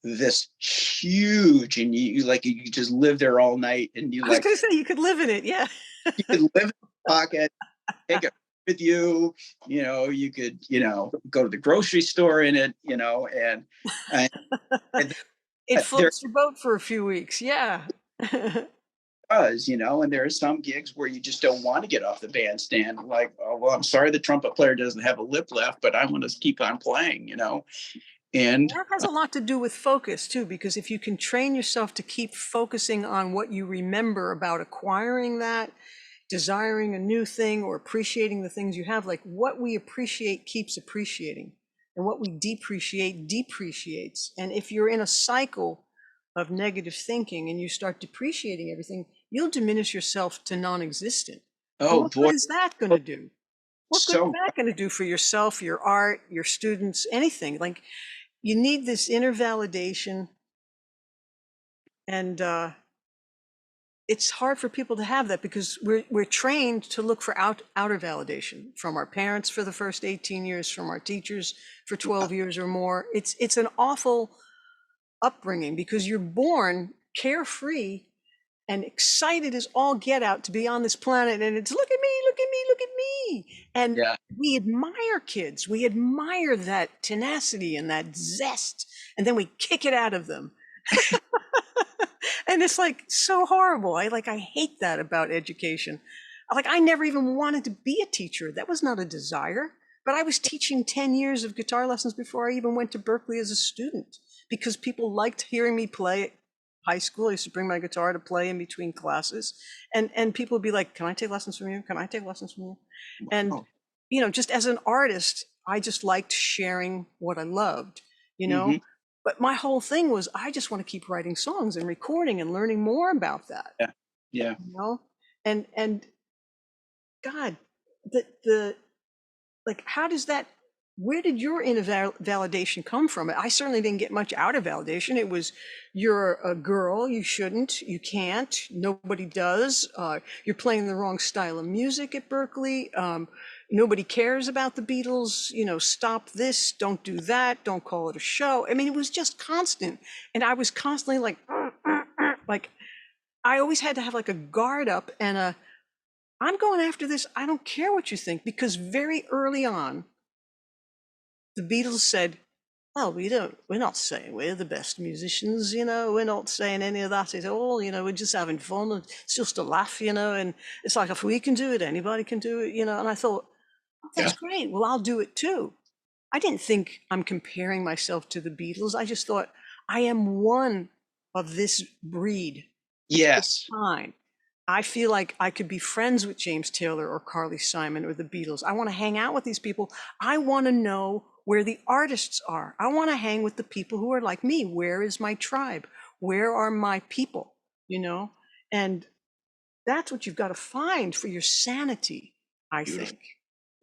this huge, and you like, you just live there all night, and you I was like, gonna say you could live in it, yeah. you could live in the pocket, take it with you. You could, go to the grocery store in it, and, and It there floats your boat for a few weeks, yeah. does, and there are some gigs where you just don't want to get off the bandstand. Like, oh, well, I'm sorry the trumpet player doesn't have a lip left, but I want to keep on playing, and That has a lot to do with focus too, because if you can train yourself to keep focusing on what you remember about acquiring that, desiring a new thing, or appreciating the things you have, like, what we appreciate keeps appreciating, and what we depreciate depreciates. And if you're in a cycle of negative thinking and you start depreciating everything, you'll diminish yourself to non-existent. And oh what good boy, is that going to do? What good is so that going to do for yourself, your art, your students, anything? Like, you need this inner validation, and it's hard for people to have that because we're trained to look for outer validation from our parents for the first 18 years, from our teachers for 12 years or more. It's an awful upbringing because you're born carefree and excited as all get out to be on this planet, and it's look at me, look at me, look at me. And yeah, we admire kids, we admire that tenacity and that zest, and then we kick it out of them And it's like so horrible. I hate that about education. Like I never even wanted to be a teacher. That was not a desire. But I was teaching 10 years of guitar lessons before I even went to Berkeley as a student because people liked hearing me play at high school. I used to bring my guitar to play in between classes. And people would be like, "Can I take lessons from you? Can I take lessons from you?" And Wow. just as an artist, I just liked sharing what I loved, you know? Hmm. But my whole thing was I just want to keep writing songs and recording and learning more about that, Yeah. Yeah. you know? And God, the like how does that where did your inner validation come from? I certainly didn't get much out of validation. It was, you're a girl, you shouldn't, you can't, nobody does, you're playing the wrong style of music at Berkeley, nobody cares about the Beatles, stop this, don't do that, don't call it a show. I mean, it was just constant. And I was constantly like, like I always had to have like a guard up and I'm going after this, I don't care what you think, because very early on the Beatles said, "Well, we're not saying we're the best musicians, we're not saying any of that at all, we're just having fun, and it's just a laugh, and it's like if we can do it, anybody can do it, And I thought, oh, that's Yeah. great. Well, I'll do it too. I didn't think I'm comparing myself to the Beatles. I just thought I am one of this breed. It's Yes. fine. I feel like I could be friends with James Taylor or Carly Simon or the Beatles. I want to hang out with these people. I want to know where the artists are. I want to hang with the people who are like me. Where is my tribe? Where are my people? You know? And that's what you've got to find for your sanity, I Beautiful. think.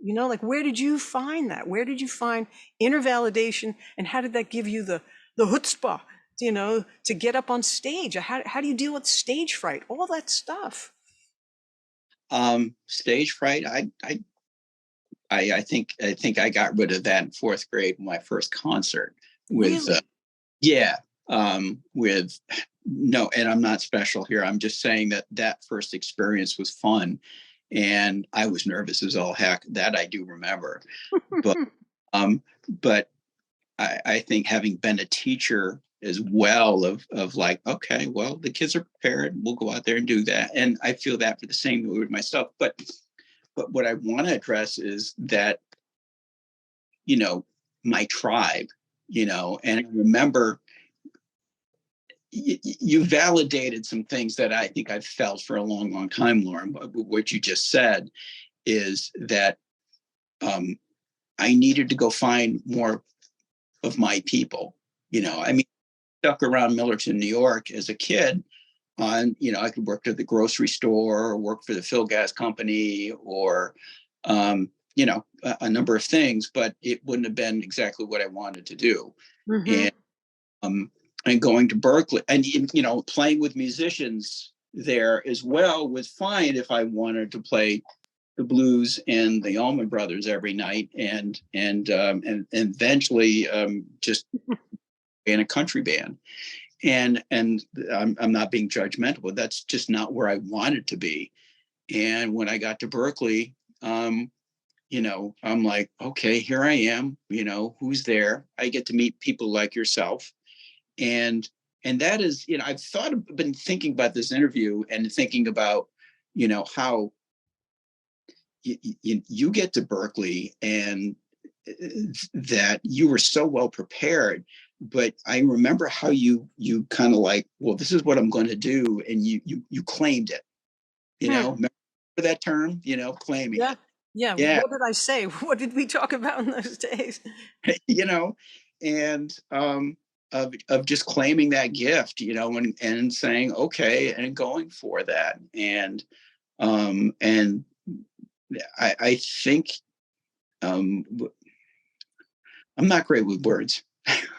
Like where did you find that? Where did you find inner validation? And how did that give you the chutzpah, to get up on stage? How do you deal with stage fright? All that stuff. Stage fright. I think I got rid of that in fourth grade in my first concert with Really? yeah, with no, and I'm not special here. I'm just saying that that first experience was fun, and I was nervous as all heck. That I do remember, but um, but I think having been a teacher as well of like, okay, well, the kids are prepared. We'll go out there and do that, and I feel that for the same way with myself. But what I want to address is that you know my tribe, and I remember you validated some things that I think I've felt for a long, long time, Lauren. But what you just said is that um, I needed to go find more of my people. I mean, stuck around Millerton, New York as a kid. I could work at the grocery store or work for the fill gas company or, a number of things, but it wouldn't have been exactly what I wanted to do. Mm-hmm. And um, and going to Berkeley and playing with musicians there as well was fine if I wanted to play the blues and the Allman Brothers every night and eventually just in a country band and I'm not being judgmental, but that's just not where I wanted to be. And when I got to Berkeley, I'm like, okay, here I am. Who's there? I get to meet people like yourself, and that is, been thinking about this interview and thinking about, how you get to Berkeley and that you were so well prepared. But I remember how you kind of like, well, this is what I'm going to do, and you claimed it. Hmm. Remember that term? Claiming Yeah. it. Yeah. Yeah, What did I say? What did we talk about in those days? you know, and of just claiming that gift, and saying okay, and going for that, and I think um, I'm not great with words.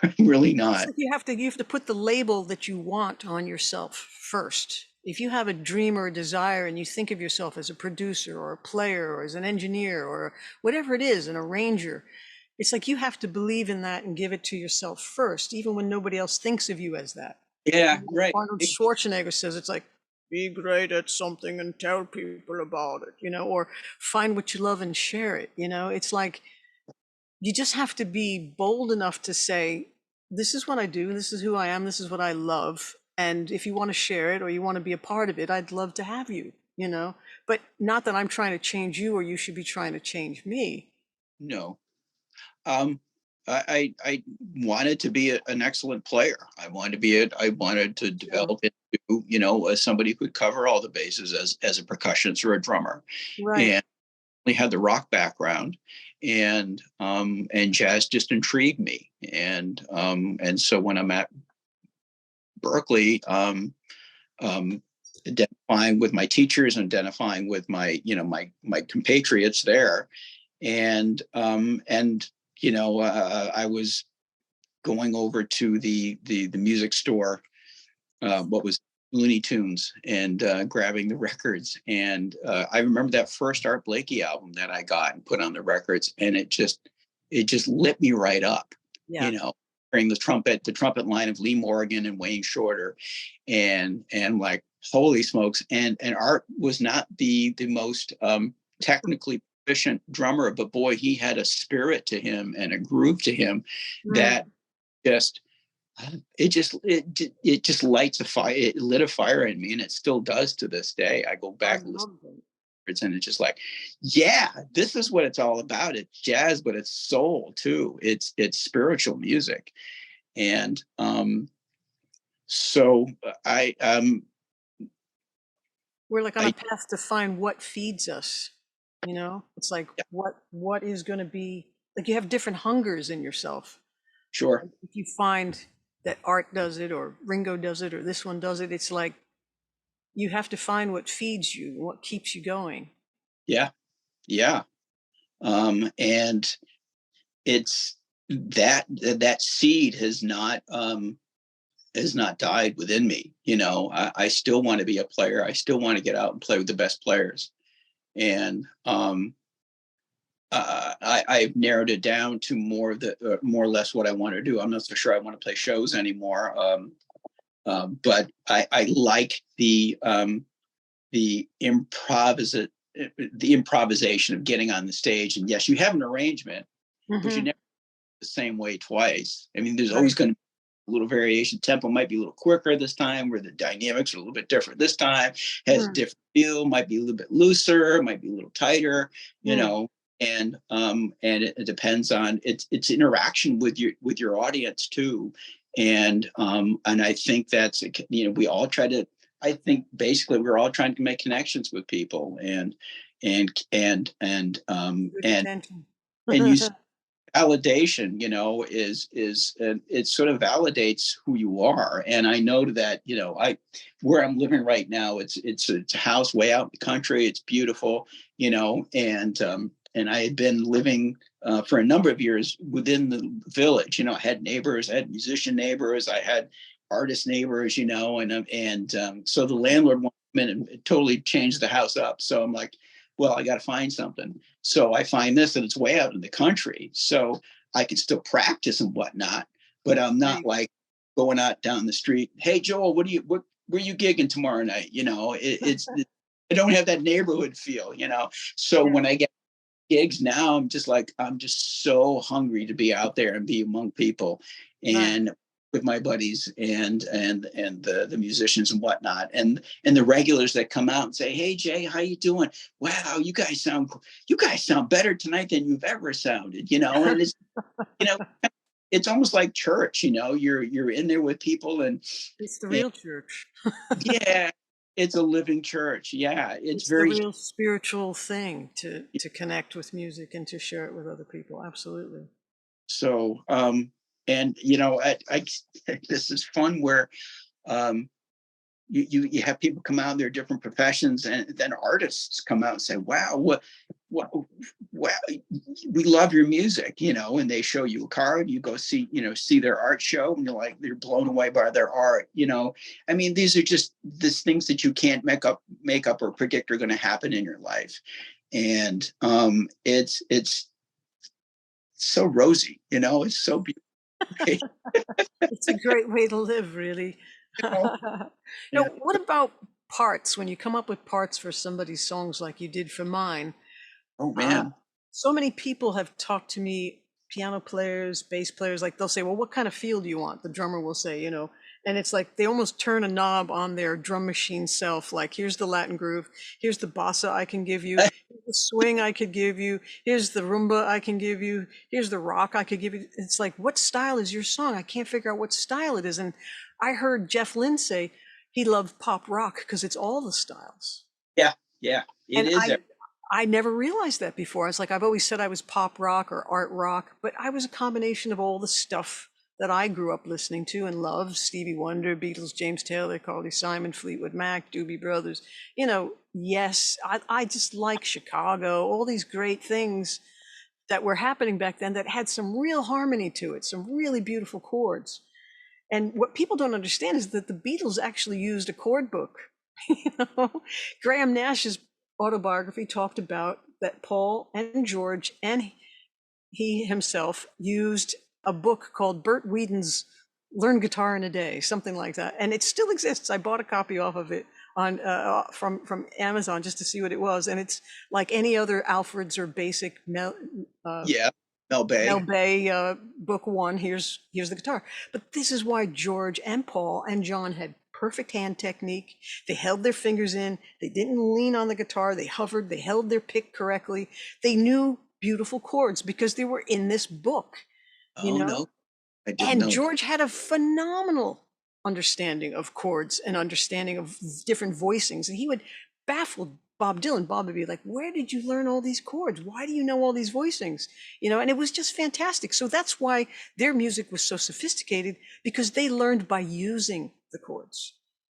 I'm really It's not. like you have to put the label that you want on yourself first. If you have a dream or a desire and you think of yourself as a producer or a player or as an engineer or whatever it is, an arranger, it's like you have to believe in that and give it to yourself first, even when nobody else thinks of you as that. Yeah, right. Arnold Schwarzenegger says it's like, be great at something and tell people about it, or find what you love and share it. It's like you just have to be bold enough to say, this is what I do, this is who I am, this is what I love. And if you want to share it or you want to be a part of it, I'd love to have you, you know? But not that I'm trying to change you or you should be trying to change me. No. Um, I wanted to be an excellent player. I wanted to Sure. develop into, as somebody who could cover all the bases as a percussionist or a drummer. Right. And we had the rock background, and jazz just intrigued me. And so when I'm at Berkeley, identifying with my teachers, identifying with my compatriots there, and I was going over to the music store, what was Looney Tunes, and grabbing the records. And I remember that first Art Blakey album that I got and put on the records, and it just lit me right up, Yeah. you know, hearing the trumpet line of Lee Morgan and Wayne Shorter, and like, holy smokes. And Art was not the most technically proficient drummer, but boy, he had a spirit to him and a groove to him that Mm, just it just lights a fire. It lit a fire in me, and it still does to this day. I go I back and listen love it. to it, and it's just like, yeah, this is what it's all about. It's jazz, but it's soul too. It's spiritual music. And so We're like on a I path to find what feeds us, you know? It's like yeah, what is going to be like you have different hungers in yourself. sure, If you find that Art does it or Ringo does it or this one does it, it's like you have to find what feeds you, what keeps you going. yeah, yeah. And it's that seed has not died within me. I still want to be a player. I still want to get out and play with the best players. And I've narrowed it down to more or less what I want to do. I'm not so sure I want to play shows anymore. But I like the the improvisation of getting on the stage. And yes, you have an arrangement, but you Hmm. never the same way twice. I mean, there's always Right. going to be a little variation. Tempo might be a little quicker this time, where the dynamics are a little bit different this time. Has a Mm, different feel. Might be a little bit looser. Might be a little tighter. You mm. know, and it depends on its interaction with your audience too. And I think that's, we all try to. I think basically we're all trying to make connections with people, Good and attention. and you validation, is it sort of validates who you are. And I know that, I where I'm living right now, it's a house way out in the country. It's beautiful, and I had been living for a number of years within the village. I had neighbors, I had musician neighbors, I had artist neighbors, so the landlord wanted to come in and totally changed the house up. So I'm like, well, I got to find something. So I find this, and it's way out in the country. So I can still practice and whatnot, but I'm not Right. like going out down the street. Hey, Joel, where you gigging tomorrow night? I don't have that neighborhood feel. So Yeah. when I get gigs now, I'm just so hungry to be out there and be among people, Right. and with my buddies and the musicians and whatnot, and the regulars that come out and say, hey, Jay, how you doing? Wow, you guys sound better tonight than you've ever sounded. And you know it's almost like church. You're in there with people, It's the and real church. yeah, it's a living church. Yeah, it's It's the very. real spiritual thing to connect with music and to share it with other people. Absolutely. So, and this is fun where um, you have people come out in their different professions, and then artists come out and say, "Wow, what, wow, we love your music," and they show you a card. You go see their art show, and they're blown away by their art. I mean, these are just these things that you can't make up or predict are going to happen in your life, and it's so rosy. It's so beautiful. It's a great way to live, really. know? Yeah. What about parts? When you come up with parts for somebody's songs like you did for mine, Oh uh, man. so many people have talked to me piano players, bass players, like they'll say, well, what kind of feel do you want? The drummer will say, and it's like they almost turn a knob on their drum machine self. Like, here's the Latin groove, here's the bossa I can give you, here's the swing I could give you, here's the rumba I can give you, here's the rock I could give you. It's like, what style is your song? I can't figure out what style it is. And I heard Jeff Lynne say he loved pop rock because it's all the styles. Yeah, yeah, it And is. I never realized that before. I was like, I've always said I was pop rock or art rock, but I was a combination of all the stuff that I grew up listening to and loved: Stevie Wonder, Beatles, James Taylor, Carly Simon, Fleetwood Mac, Doobie Brothers. Yes, I just like Chicago, all these great things that were happening back then that had some real harmony to it, some really beautiful chords. And what people don't understand is that the Beatles actually used a chord book. you know, Graham Nash's autobiography talked about that Paul and George and he himself used a book called Bert Whedon's Learn Guitar in a Day, something like that, and it still exists. I bought a copy off of it on from Amazon just to see what it was, and it's like any other Alfred's or basic Yeah, Mel Mel Bay. Bay book one. Here's the guitar, but this is why George and Paul and John had perfect hand technique. They held their fingers in. They didn't lean on the guitar. They hovered. They held their pick correctly. They knew beautiful chords because they were in this book, you Oh know. no, I didn't And know that. George had a phenomenal understanding of chords and understanding of different voicings. And he would baffle Bob Dylan. Bob would be like, where did you learn all these chords? Why do you know all these voicings? And it was just fantastic. So that's why their music was so sophisticated, because they learned by using the chords.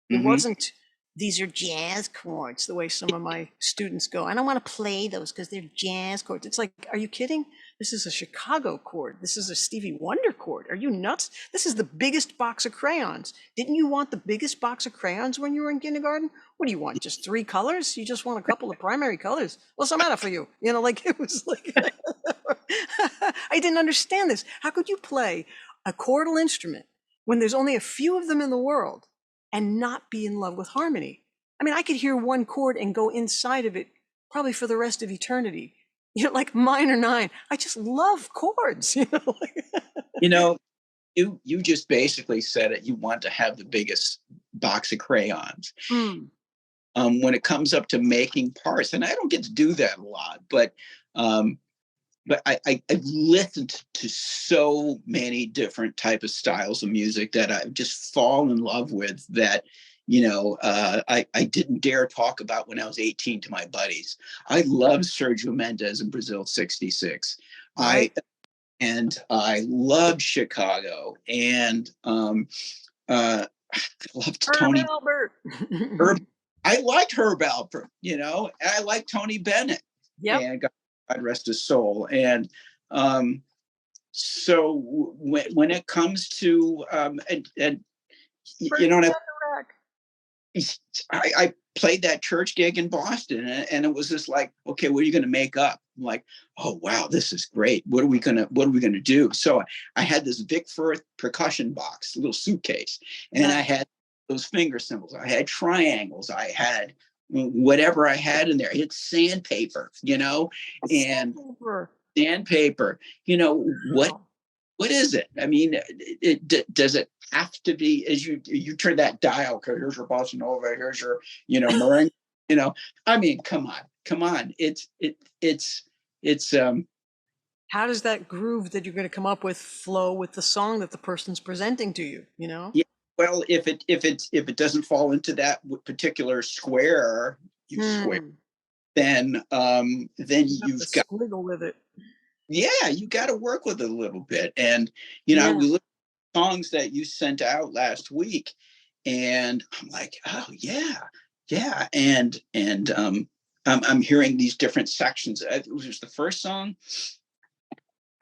It Hmm. wasn't, these are jazz chords, the way some of my students go. I don't want to play those because they're jazz chords. It's like, are you kidding? This is a Chicago chord. This is a Stevie Wonder chord. Are you nuts? This is the biggest box of crayons. Didn't you want the biggest box of crayons when you were in kindergarten? What do you want? Just 3 colors? You just want a couple of primary colors? What's the matter for you? Like it was like, I didn't understand this. How could you play a chordal instrument when there's only a few of them in the world and not be in love with harmony? I mean, I could hear one chord and go inside of it probably for the rest of eternity. Like minor 9. I just love chords. You know, you just basically said it. You want to have the biggest box of crayons. Mm. When it comes up to making parts, and I don't get to do that a lot, um, but I've listened to so many different type of styles of music that I've just fallen in love with that, I didn't dare talk about when I was 18 to my buddies. I love Sergio Mendes in Brazil 66. Right. I loved Chicago, and I loved Herb Tony Albert. Herb. I liked Herb Alpert, and I liked Tony Bennett, Yep. and God rest his soul. And so when it comes to and you know, I played that church gig in Boston, and it was just like, okay, what are you going to make up? I'm like, oh wow, this is great. What are we gonna do? So I had this Vic Firth percussion box, little suitcase, and I had those finger cymbals. I had triangles. I had whatever I had in there. It's sandpaper, and Sandpaper. sandpaper. What is it? I mean, does it have to be, as you turn that dial? Okay, here's your bossa nova. Here's your meringue. I mean, come on. It's How does that groove that you're going to come up with flow with the song that the person's presenting to you? Yeah. Well, if it doesn't fall into that particular square, then You have to you've got, squiggle with it. yeah, you got to work with it a little bit. And Yeah. we look at songs that you sent out last week, and I'm like, oh yeah, yeah, and I'm hearing these different sections. It was the first song,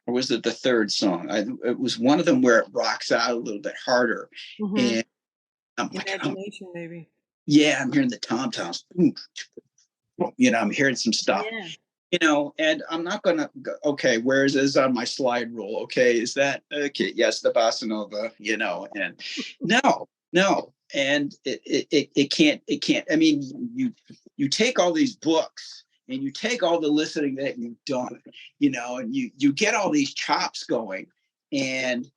or was it the third song? It was one of them where it rocks out a little bit harder, Mm-hmm. and I'm like, oh Imagination, maybe. yeah, I'm hearing the tom toms. I'm hearing some stuff. Yeah. And I'm not gonna go, okay, where is this on my slide rule? Okay, is that okay? Yes, the bossa nova, and no, and it can't. I mean, you take all these books and you take all the listening that you've done, you know, and you get all these chops going. And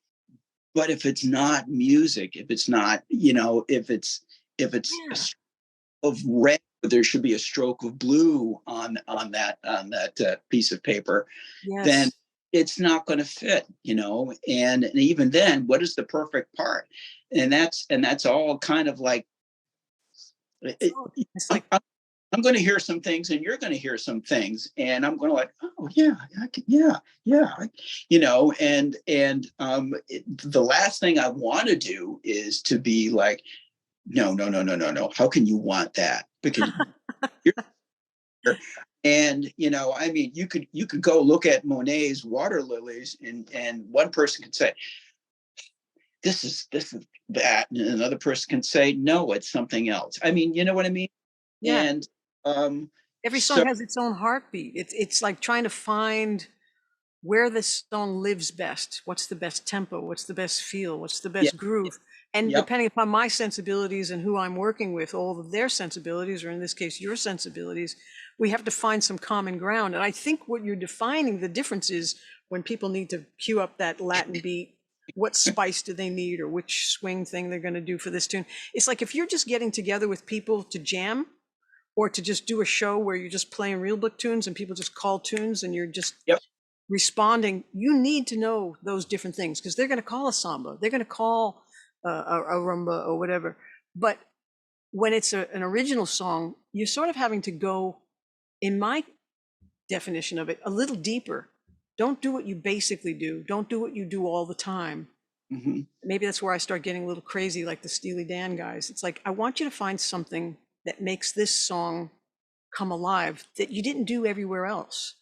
but if it's not music, if it's not, you know, if it's a Yeah. stroke of red, there should be a stroke of blue on that piece of paper, then Yes. it's not going to fit, you know. And even then, what is the perfect part? And that's all kind of like It's it, all it's I'm, like, I'm going to hear some things, and you're going to hear some things, and I'm going to like, oh yeah, yeah, yeah, you know. The last thing I want to do is to be like, no, no, no, no, no, no. How can you want that? Because you're here. And you know, I mean, you could go look at Monet's water lilies, and one person could say, this is that, and another person can say, no, it's something else. I mean, you know what I mean? yeah. And um, Every so song has its own heartbeat. It's like trying to find where this song lives best. What's the best tempo? What's the best feel? What's the yeah, best groove? And yep, depending upon my sensibilities and who I'm working with, all of their sensibilities, or in this case, your sensibilities, we have to find some common ground. And I think what you're defining the difference is when people need to cue up that Latin beat, what spice do they need, or which swing thing they're going to do for this tune. It's like if you're just getting together with people to jam, or to just do a show where you're just playing real book tunes and people just call tunes and you're just yep, responding, you need to know those different things because they're going to call a samba, they're going to call a rumba or whatever. But when it's an original song, you're sort of having to go, in my definition of it, a little deeper. Don't do what you basically do. Don't do what you do all the time. hmm Maybe that's where I start getting a little crazy, like the Steely Dan guys. It's like, I want you to find something that makes this song come alive that you didn't do everywhere else,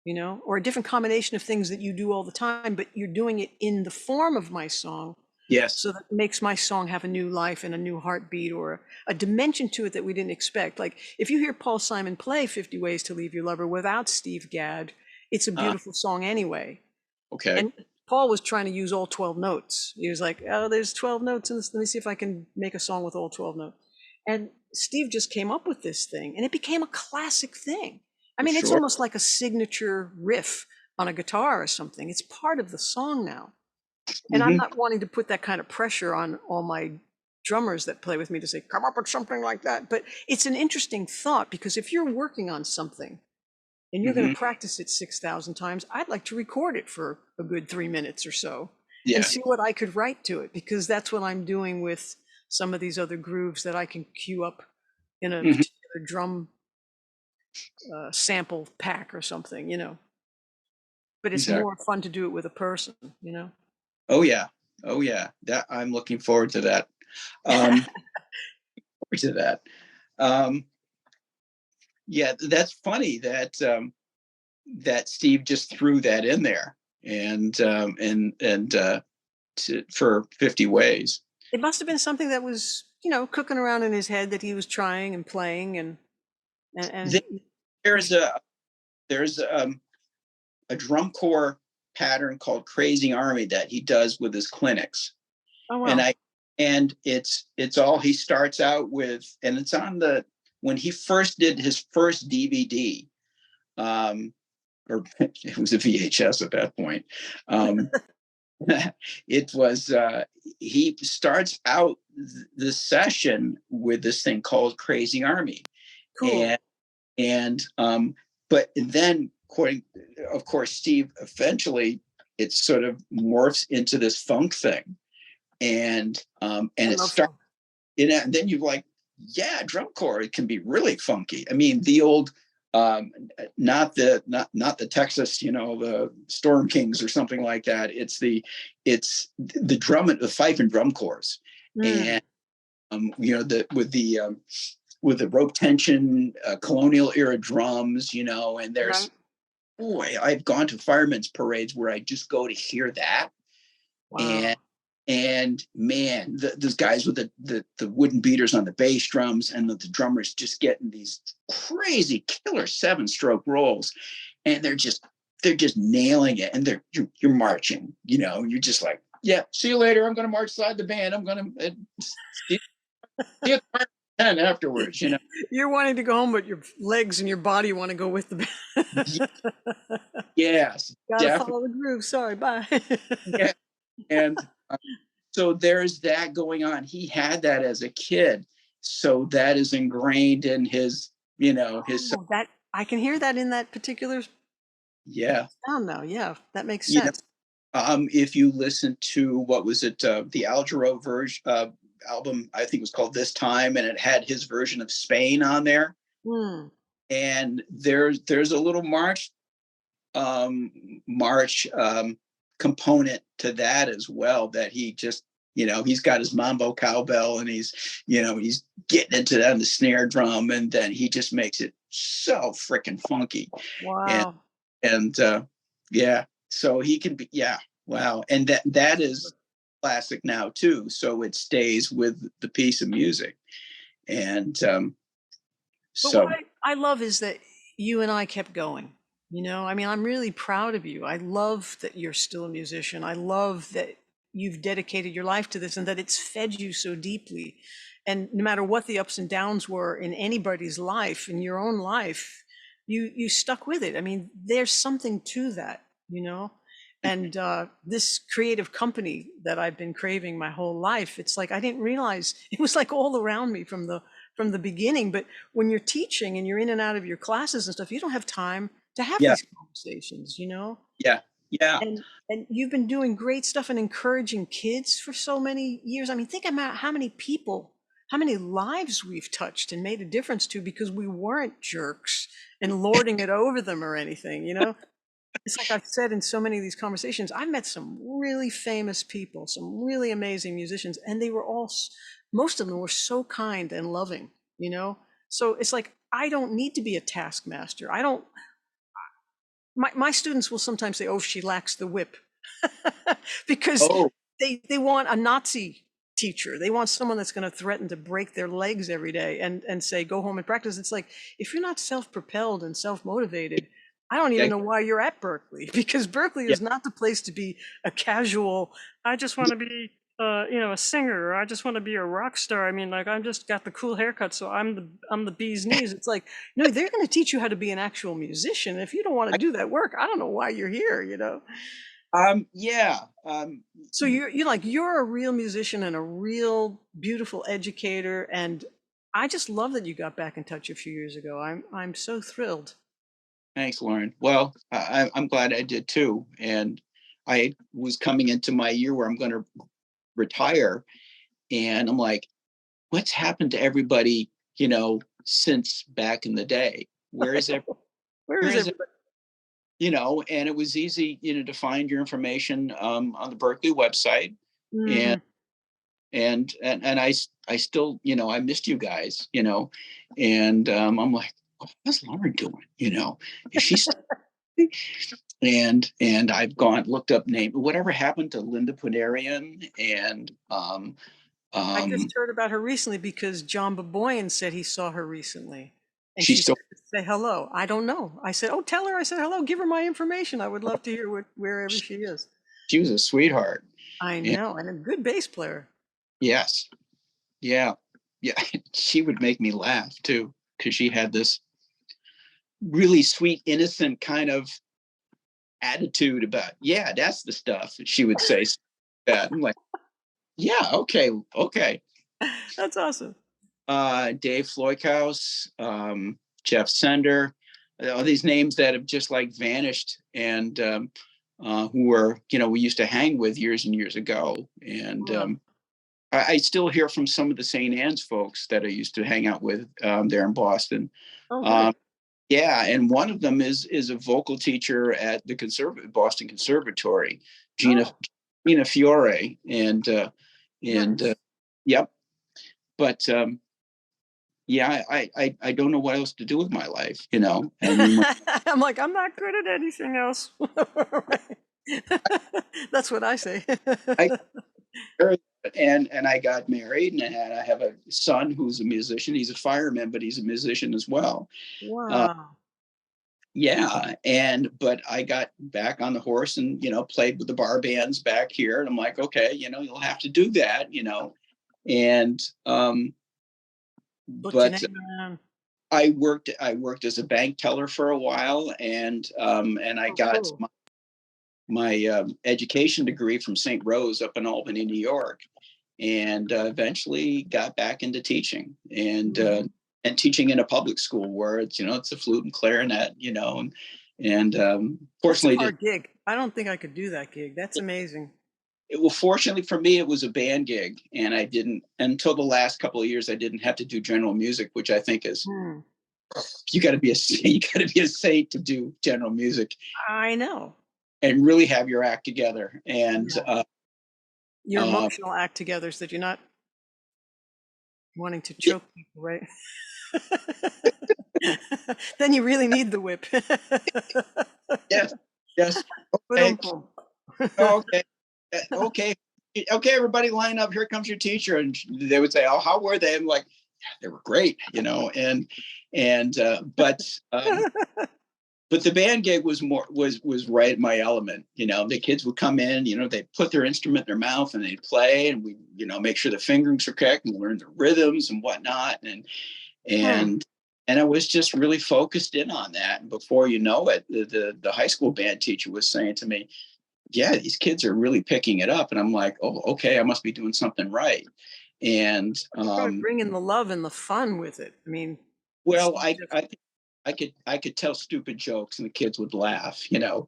you know, or a different combination of things that you do all the time, but you're doing it in the form of my song. yes, So that makes my song have a new life and a new heartbeat or a dimension to it that we didn't expect. Like if you hear Paul Simon play 50 Ways to Leave Your Lover without Steve Gadd, it's a uh, beautiful song anyway. okay, And Paul was trying to use all 12 notes. He was like, oh, there's 12 notes in this. Let me see if I can make a song with all 12 notes. And Steve just came up with this thing and it became a classic thing. I for mean, it's sure. almost like a signature riff on a guitar or something. It's part of the song now. And I'm hmm not wanting to put that kind of pressure on all my drummers that play with me to say, come up with something like that. But it's an interesting thought because if you're working on something and you're going hmm to practice it 6,000 times, I'd like to record it for a good 3 minutes or so and Yeah. see what I could write to it, because that's what I'm doing with some of these other grooves that I can cue up in a hmm particular drum sample pack or something, you know. But it's Exactly. more fun to do it with a person, you know. Oh yeah. Oh yeah. That I'm looking forward to that. Um, forward to that. Um, yeah, that's funny that Steve just threw that in there and for 50 ways. It must have been something that was, you know, cooking around in his head that he was trying and playing and Then he, there's a drum corps pattern called Crazy Army that he does with his clinics. oh And well. I and it's all he starts out with, and it's on the when he first did his first DVD, um, or it was a VHS at that point. Um, it was he starts out the session with this thing called Crazy Army, Cool. and but then according, of course, Steve eventually it sort of morphs into this funk thing, and I it love starts fun. and then you're like, yeah, drum corps, it can be really funky. I mean, the old um not the Texas, you know, the Storm Kings or something like that. It's the drum and the fife and drum corps. Mm, And you know, with the rope tension, colonial era drums, you know, and right. there's boy, I've gone to firemen's parades where I just go to hear that. and Wow. and man, those guys with the wooden beaters on the bass drums, and the drummers just getting these crazy killer 7-stroke rolls, and they're just nailing it, and you're marching, you know, you're just like, yeah, see you later, I'm gonna march side the band, I'm gonna see you and afterwards, you know. You're wanting to go home, but your legs and your body want to go with the Y- Yes, Gotta definitely. follow the groove. Sorry, bye. Yeah. And so there's that going on. He had that as a kid. So that is ingrained in his, his, Oh, that I can hear that in that particular yeah. sound now. Yeah, that makes You know, sense. if you listen to, what was it, the Algero version album, I think it was called This Time, and it had his version of Spain on there. Hmm. And there's a little um, march component to that as well. That he just, he's got his mambo cowbell, and he's getting into that on the snare drum, and then he just makes it so freaking funky. And Wow. and yeah, so he can be, yeah, wow, and that is classic now too. So it stays with the piece of music, and But what so I love is that you and I kept going. I mean, I'm really proud of you. I love that you're still a musician. I love that you've dedicated your life to this and that it's fed you so deeply. And no matter what the ups and downs were in anybody's life, in your own life, you stuck with it. I mean, there's something to that. And this creative company that I've been craving my whole life, it's like I didn't realize it was like all around me from the beginning. But when you're teaching and you're in and out of your classes and stuff, you don't have time to have yeah, these conversations. yeah, yeah. And you've been doing great stuff and encouraging kids for so many years. I mean, think about how many people, how many lives we've touched and made a difference to because we weren't jerks and lording it over them or anything. It's like I've said in so many of these conversations, I've met some really famous people, some really amazing musicians, and they were most of them were so kind and loving. So it's like, I don't need to be a taskmaster. I don't, my students will sometimes say, oh, she lacks the whip because Oh, they want a Nazi teacher. They want someone that's going to threaten to break their legs every day and say, go home and practice. It's like, if you're not self-propelled and self-motivated, I don't even yeah, know why you're at Berkeley because Berkeley yeah, is not the place to be a casual, I just want yeah, to be, a singer, or I just want to be a rock star. I mean, like, I'm just got the cool haircut, so I'm the bee's knees. It's like, no, they're going to teach you how to be an actual musician. If you don't want to do that work, I don't know why you're here. yeah, So you're a real musician and a real beautiful educator, and I just love that you got back in touch a few years ago. I'm so thrilled. thanks, Lauren. Well, I'm glad I did too. And I was coming into my year where I'm going to retire, and I'm like, what's happened to everybody, since back in the day? Where is it? Where Where is is it? everybody? And it was easy, to find your information on the Berkeley website, and Hmm. I still, I missed you guys, and I'm like, what's Lauren doing? Is she? And I've gone looked up name, whatever happened to Linda Punarian, and I just um, heard about her recently because John Baboyan said he saw her recently, and she she's said still say hello. I don't know. I said, oh, tell her I said hello. Give her my information. I would love to hear wherever she is. she was a sweetheart. I And know, and a good bass player. yes, yeah, yeah, she would make me laugh too because she had this really sweet, innocent kind of attitude about, yeah, that's the stuff. She would say that. I'm like, yeah, okay, okay. That's awesome. Dave Floykhouse, Jeff Sender, all these names that have just like vanished, and who were, we used to hang with years and years ago. And Wow. I still hear from some of the St. Anne's folks that I used to hang out with there in Boston. Oh, good. Um, yeah, and one of them is a vocal teacher at the Boston Conservatory, Gina Oh, Gina Fiore, and nice. yep. But yeah, I don't know what else to do with my life. I mean, I'm like, I'm not good at anything else. That's what I say. I and I got married, and I have a son who's a musician. He's a fireman, but he's a musician as well. Uh, Wow. yeah, but I got back on the horse and played with the bar bands back here, and I'm like, okay, you'll have to do that. And Booked your but name around. I worked as a bank teller for a while, and I Oh, got cool. my education degree from St. Rose up in Albany, New York, and eventually got back into teaching Mhm. and teaching in a public school where it's a flute and clarinet, and That's a fortunately did hard gig. I don't think I could do that gig. That's amazing. well, fortunately for me, it was a band gig, and I didn't until the last couple of years. I didn't have to do general music, which I think is Hmm. you got to be a you got to be a saint to do general music I know. and really have your act together. And Yeah. Your uh, emotional act together so that you're not wanting to y- choke people, right? Then you really need the whip. yes, yes, okay, Ba-dum-bum. okay, okay, okay. Everybody, line up. Here comes your teacher, and they would say, "Oh, how were they?" I'm like, "Yeah, they were great," and but the band gig was more was right in my element. The kids would come in, they put their instrument in their mouth and they'd play, and we make sure the fingerings are correct and learn the rhythms and whatnot, Hmm. and and I was just really focused in on that. And before you know it, the high school band teacher was saying to me, "Yeah, these kids are really picking it up," and I'm like, "Oh, okay, I must be doing something right." And You gotta bring in the love and the fun with it. I mean, it's well, so I could tell stupid jokes and the kids would laugh, and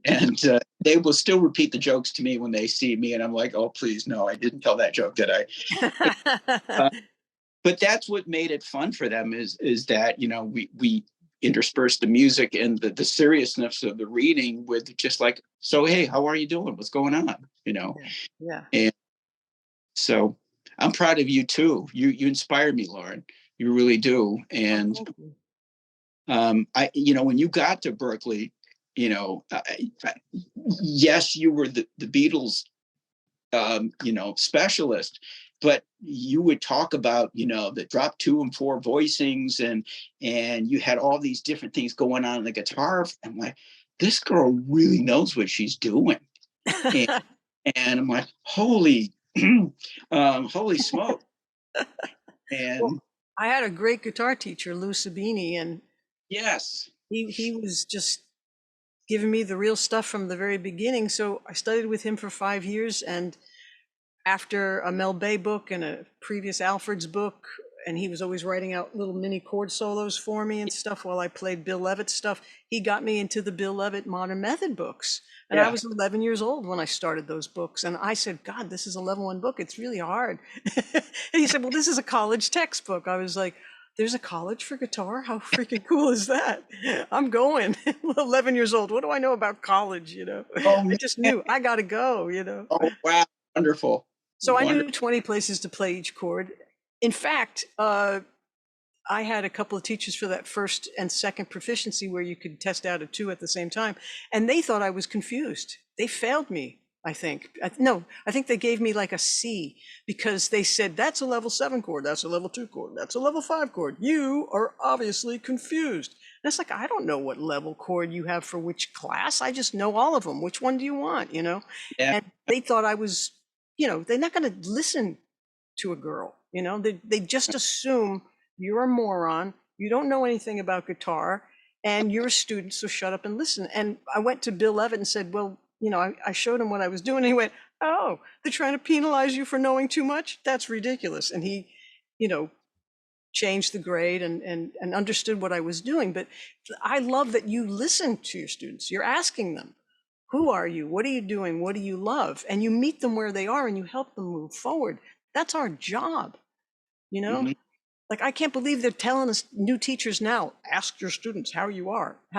different. they will still repeat the jokes to me when they see me, and I'm like, "Oh, please, no, I didn't tell that joke, did I?" Uh, but that's what made it fun for them is that we intersperse the music and the seriousness of the reading with just like, "So hey, how are you doing? What's going on?" Yeah, yeah. And so I'm proud of you too. You inspire me, Lauren. You really do. Oh, And thank you. when you got to Berkeley, yes, you were the Beatles specialist, but you would talk about, the drop two and four voicings, and you had all these different things going on in the guitar. I'm like, this girl really knows what she's doing. And, and I'm like, holy, holy smoke. Well, And I had a great guitar teacher, Lou Sabini, and yes, he was just giving me the real stuff from the very beginning. So I studied with him for 5 years, and after a Mel Bay book and a previous Alfred's book, and he was always writing out little mini chord solos for me and stuff while I played Bill Levitt stuff. He got me into the Bill Levitt Modern Method books. And I yeah, was 11 years old when I started those books. And I said, God, this is a level one book. It's really hard. And he said, well, this is a college textbook. I was like, there's a college for guitar? How freaking cool is that? I'm going. 11 years old. What do I know about college? oh I man, just knew I got to go. oh wow, wonderful, So I wonderful. knew 20 places to play each chord. In fact, I had a couple of teachers for that first and second proficiency where you could test out at two at the same time. And they thought I was confused. They failed me, I think. No, I think they gave me like a C because they said, that's a level 7 chord, that's a level 2 chord, that's a level 5 chord. You are obviously confused. And it's like, I don't know what level chord you have for which class. I just know all of them. Which one do you want? Yeah, And they thought I was, they're not going to listen to a girl. They just assume you're a moron, you don't know anything about guitar, and you're a student, so shut up and listen. And I went to Bill Levitt and said, well, I showed him what I was doing. And he went, oh, they're trying to penalize you for knowing too much? That's ridiculous. And he, you know, changed the grade and understood what I was doing. But I love that you listen to your students. You're asking them, who are you? What are you doing? What do you love? And you meet them where they are and you help them move forward. That's our job, you know? mhm, Like, I can't believe they're telling us new teachers now, ask your students how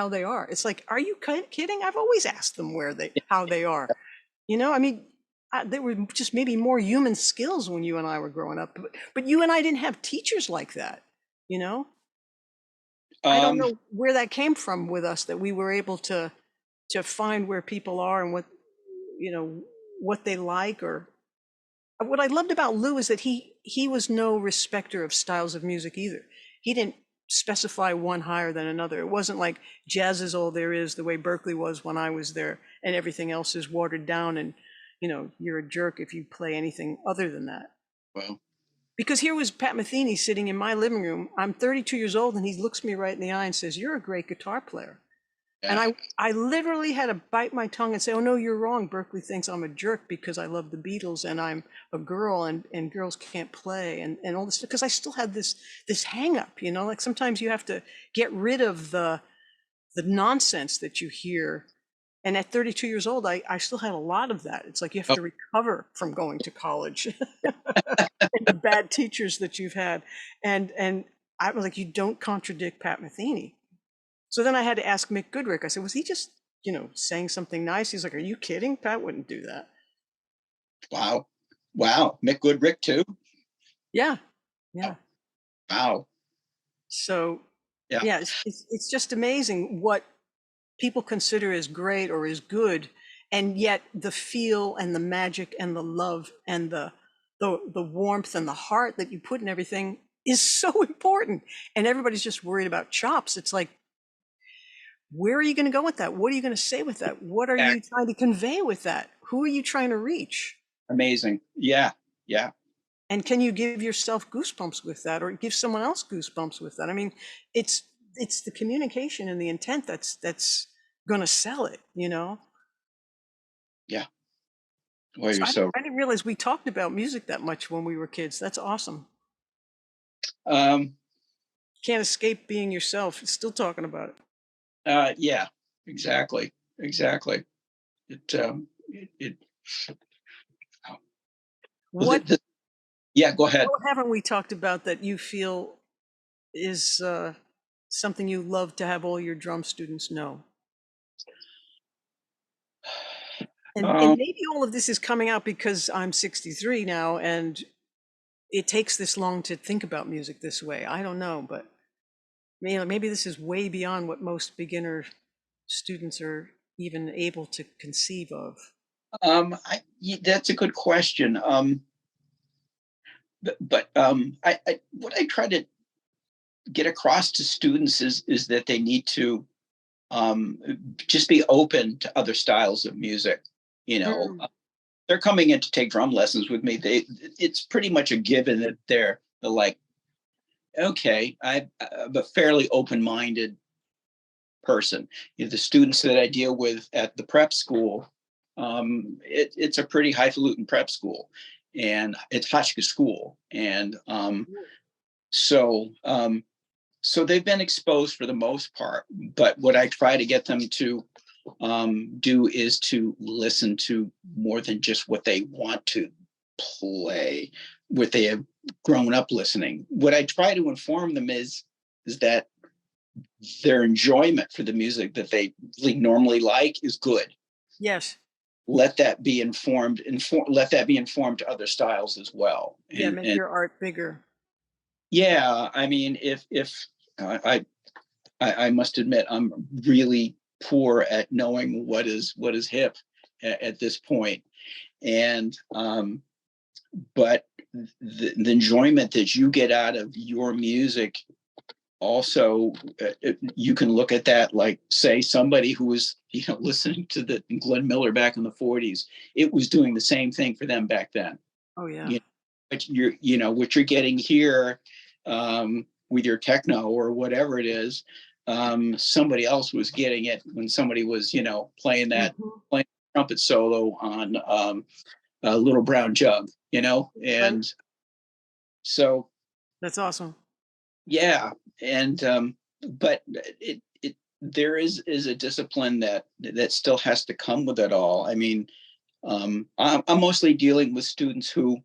they are. It's like, are you kidding? I've always asked them how they are. I mean, they were just maybe more human skills when you and I were growing up, but you and I didn't have teachers like that, you know? I don't um, know where that came from with us, that we were able to find where people are and you know, what they like. Or what I loved about Lou is that he was no respecter of styles of music either. He didn't specify one higher than another. It wasn't like jazz is all there is, the way Berkeley was when I was there, and everything else is watered down and you're a jerk if you play anything other than that. well. Because here was Pat Metheny sitting in my living room. I'm 32 years old, and he looks me right in the eye and says, "You're a great guitar player." And Yeah. I literally had to bite my tongue and say, "Oh no, you're wrong. Berkeley thinks I'm a jerk because I love the Beatles and I'm a girl and girls can't play and all this." Because I still had this hang up, you know, like sometimes you have to get rid of the nonsense that you hear. And at 32 years old, I still had a lot of that. It's like you have Oh, to recover from going to college and the bad teachers that you've had. And I was like, you don't contradict Pat Metheny. So then I had to ask Mick Goodrick. I said, was he just, you know, saying something nice? He's like, are you kidding? Pat wouldn't do that. wow. Wow. Mick Goodrick too. Yeah. Wow. Yeah. Wow. So Yeah. yeah, it's just amazing what people consider as great or as good, and yet the feel and the magic and the love and the warmth and the heart that you put in everything is so important. And everybody's just worried about chops. It's like, where are you going to go with that? What are you going to say with that? What are you trying to convey with that? Who are you trying to reach? Amazing. Yeah. Yeah. And can you give yourself goosebumps with that, or give someone else goosebumps with that? I mean, it's it's the communication and the intent that's going to sell it, you know. Yeah. Well, So you're so. I didn't realize we talked about music that much when we were kids. That's awesome. Um, Can't escape being yourself. Still talking about it. yeah, exactly. Exactly. It well, What yeah, go ahead. what haven't we talked about that you feel is something you love to have all your drum students know? And Um, maybe all of this is coming out because I'm 63 now, and it takes this long to think about music this way. I don't know, but maybe this is way beyond what most beginner students are even able to conceive of. that's a good question. But what I try to get across to students is that they need to um, just be open to other styles of music. You know, Mm, they're coming in to take drum lessons with me. It's pretty much a given that they're like, okay, I'm a fairly open-minded person. You know, the students that I deal with at the prep school, it's a pretty highfalutin prep school, and it's Hotchkiss school, and so so they've been exposed for the most part. But what I try to get them to do is to listen to more than just what they want to play, what they have grown up listening. What I try to inform them is that their enjoyment for the music that they normally like is good. yes. Let that be let that be informed to other styles as well. Yeah, And make your art bigger. yeah, I mean, if I must admit I'm really poor at knowing what is hip at this point, and but the enjoyment that you get out of your music also, you can look at that like, say, somebody who was, you know, listening to the Glenn Miller back in the 40s. It was doing the same thing for them back then. Oh yeah. You know, but you know what you're getting here with your techno or whatever it is. Somebody else was getting it when somebody was, you know, Mhm. playing trumpet solo on a Little Brown Jug, you know, Right. and so That's awesome. yeah, and but it there is a discipline that still has to come with it all. I mean, I'm mostly dealing with students who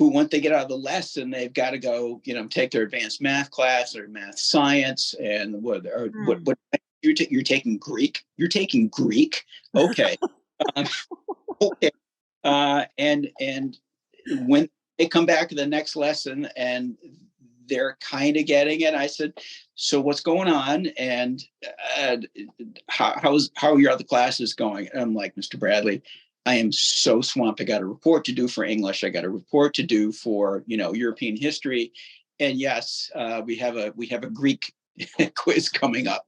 once they get out of the lesson, they've got to go, you know, take their advanced math class or math science, and Mm. what you're taking Greek. You're taking Greek, okay, um, okay, and when they come back to the next lesson and they're kind of getting it, I said, so what's going on, and uh, how are your other classes going? And I'm like, Mr. Bradley, I am so swamped. I got a report to do for English. I got a report to do for, you know, European history, and yes, we have a Greek quiz coming up.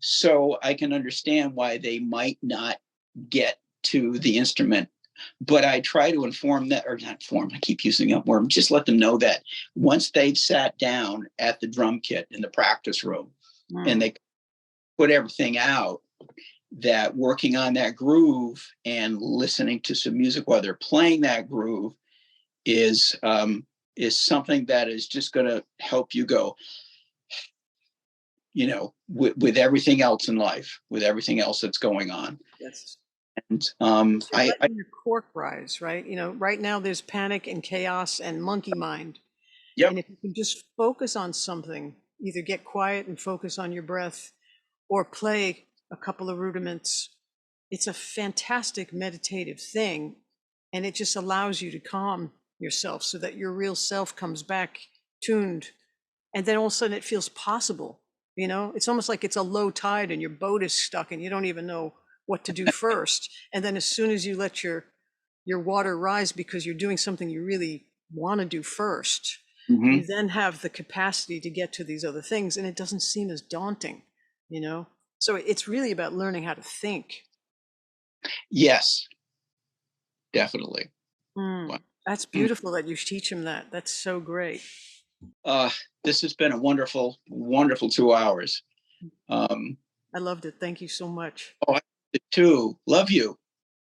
So I can understand why they might not get to the instrument but I try to inform that, or not inform, I keep using that word, just let them know that once they've sat down at the drum kit in the practice room and Mm. they put everything out, that working on that groove and listening to some music while they're playing that groove is something that is just going to help you go, with everything else in life, with everything else that's going on. Yes. And It's you're letting your cork rise, right? Right now there's panic and chaos and monkey mind. yep. And if you can just focus on something, either get quiet and focus on your breath or play a couple of rudiments, it's a fantastic meditative thing. And it just allows you to calm yourself so that your real self comes back tuned. And then all of a sudden it feels possible. It's almost like it's a low tide and your boat is stuck and you don't even know what to do first. And then as soon as you let your water rise because you're doing something you really want to do first, Hmm. you then have the capacity to get to these other things and it doesn't seem as daunting, you know? So it's really about learning how to think. Yes, definitely. Wow. Mm, that's Mm. beautiful that you teach them that. That's so great. Uh, this has been a wonderful, wonderful 2 hours. Um, I loved it. Thank you so much. oh, I did too. Love you.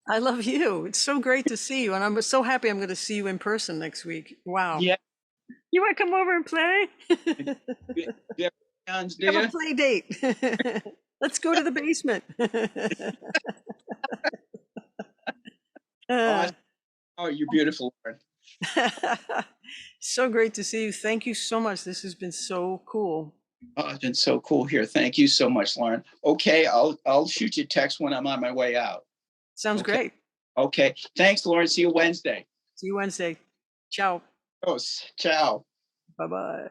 I love you. It's so great to see you. And I'm so happy I'm going to see you in person next week. Wow. Yeah. You want to come over and play? You, you have plans, do We have a you? play date. Let's go to the basement. Uh, Awesome. Oh, you're beautiful, Lauren. so great to see you. Thank you so much. This has been so cool. Oh, it's been so cool here. Thank you so much, Lauren. Okay, I'll shoot you a text when I'm on my way out. Sounds Okay. great. Okay. Thanks, Lauren. See you Wednesday. See you Wednesday. Ciao. Oh, ciao. Bye bye.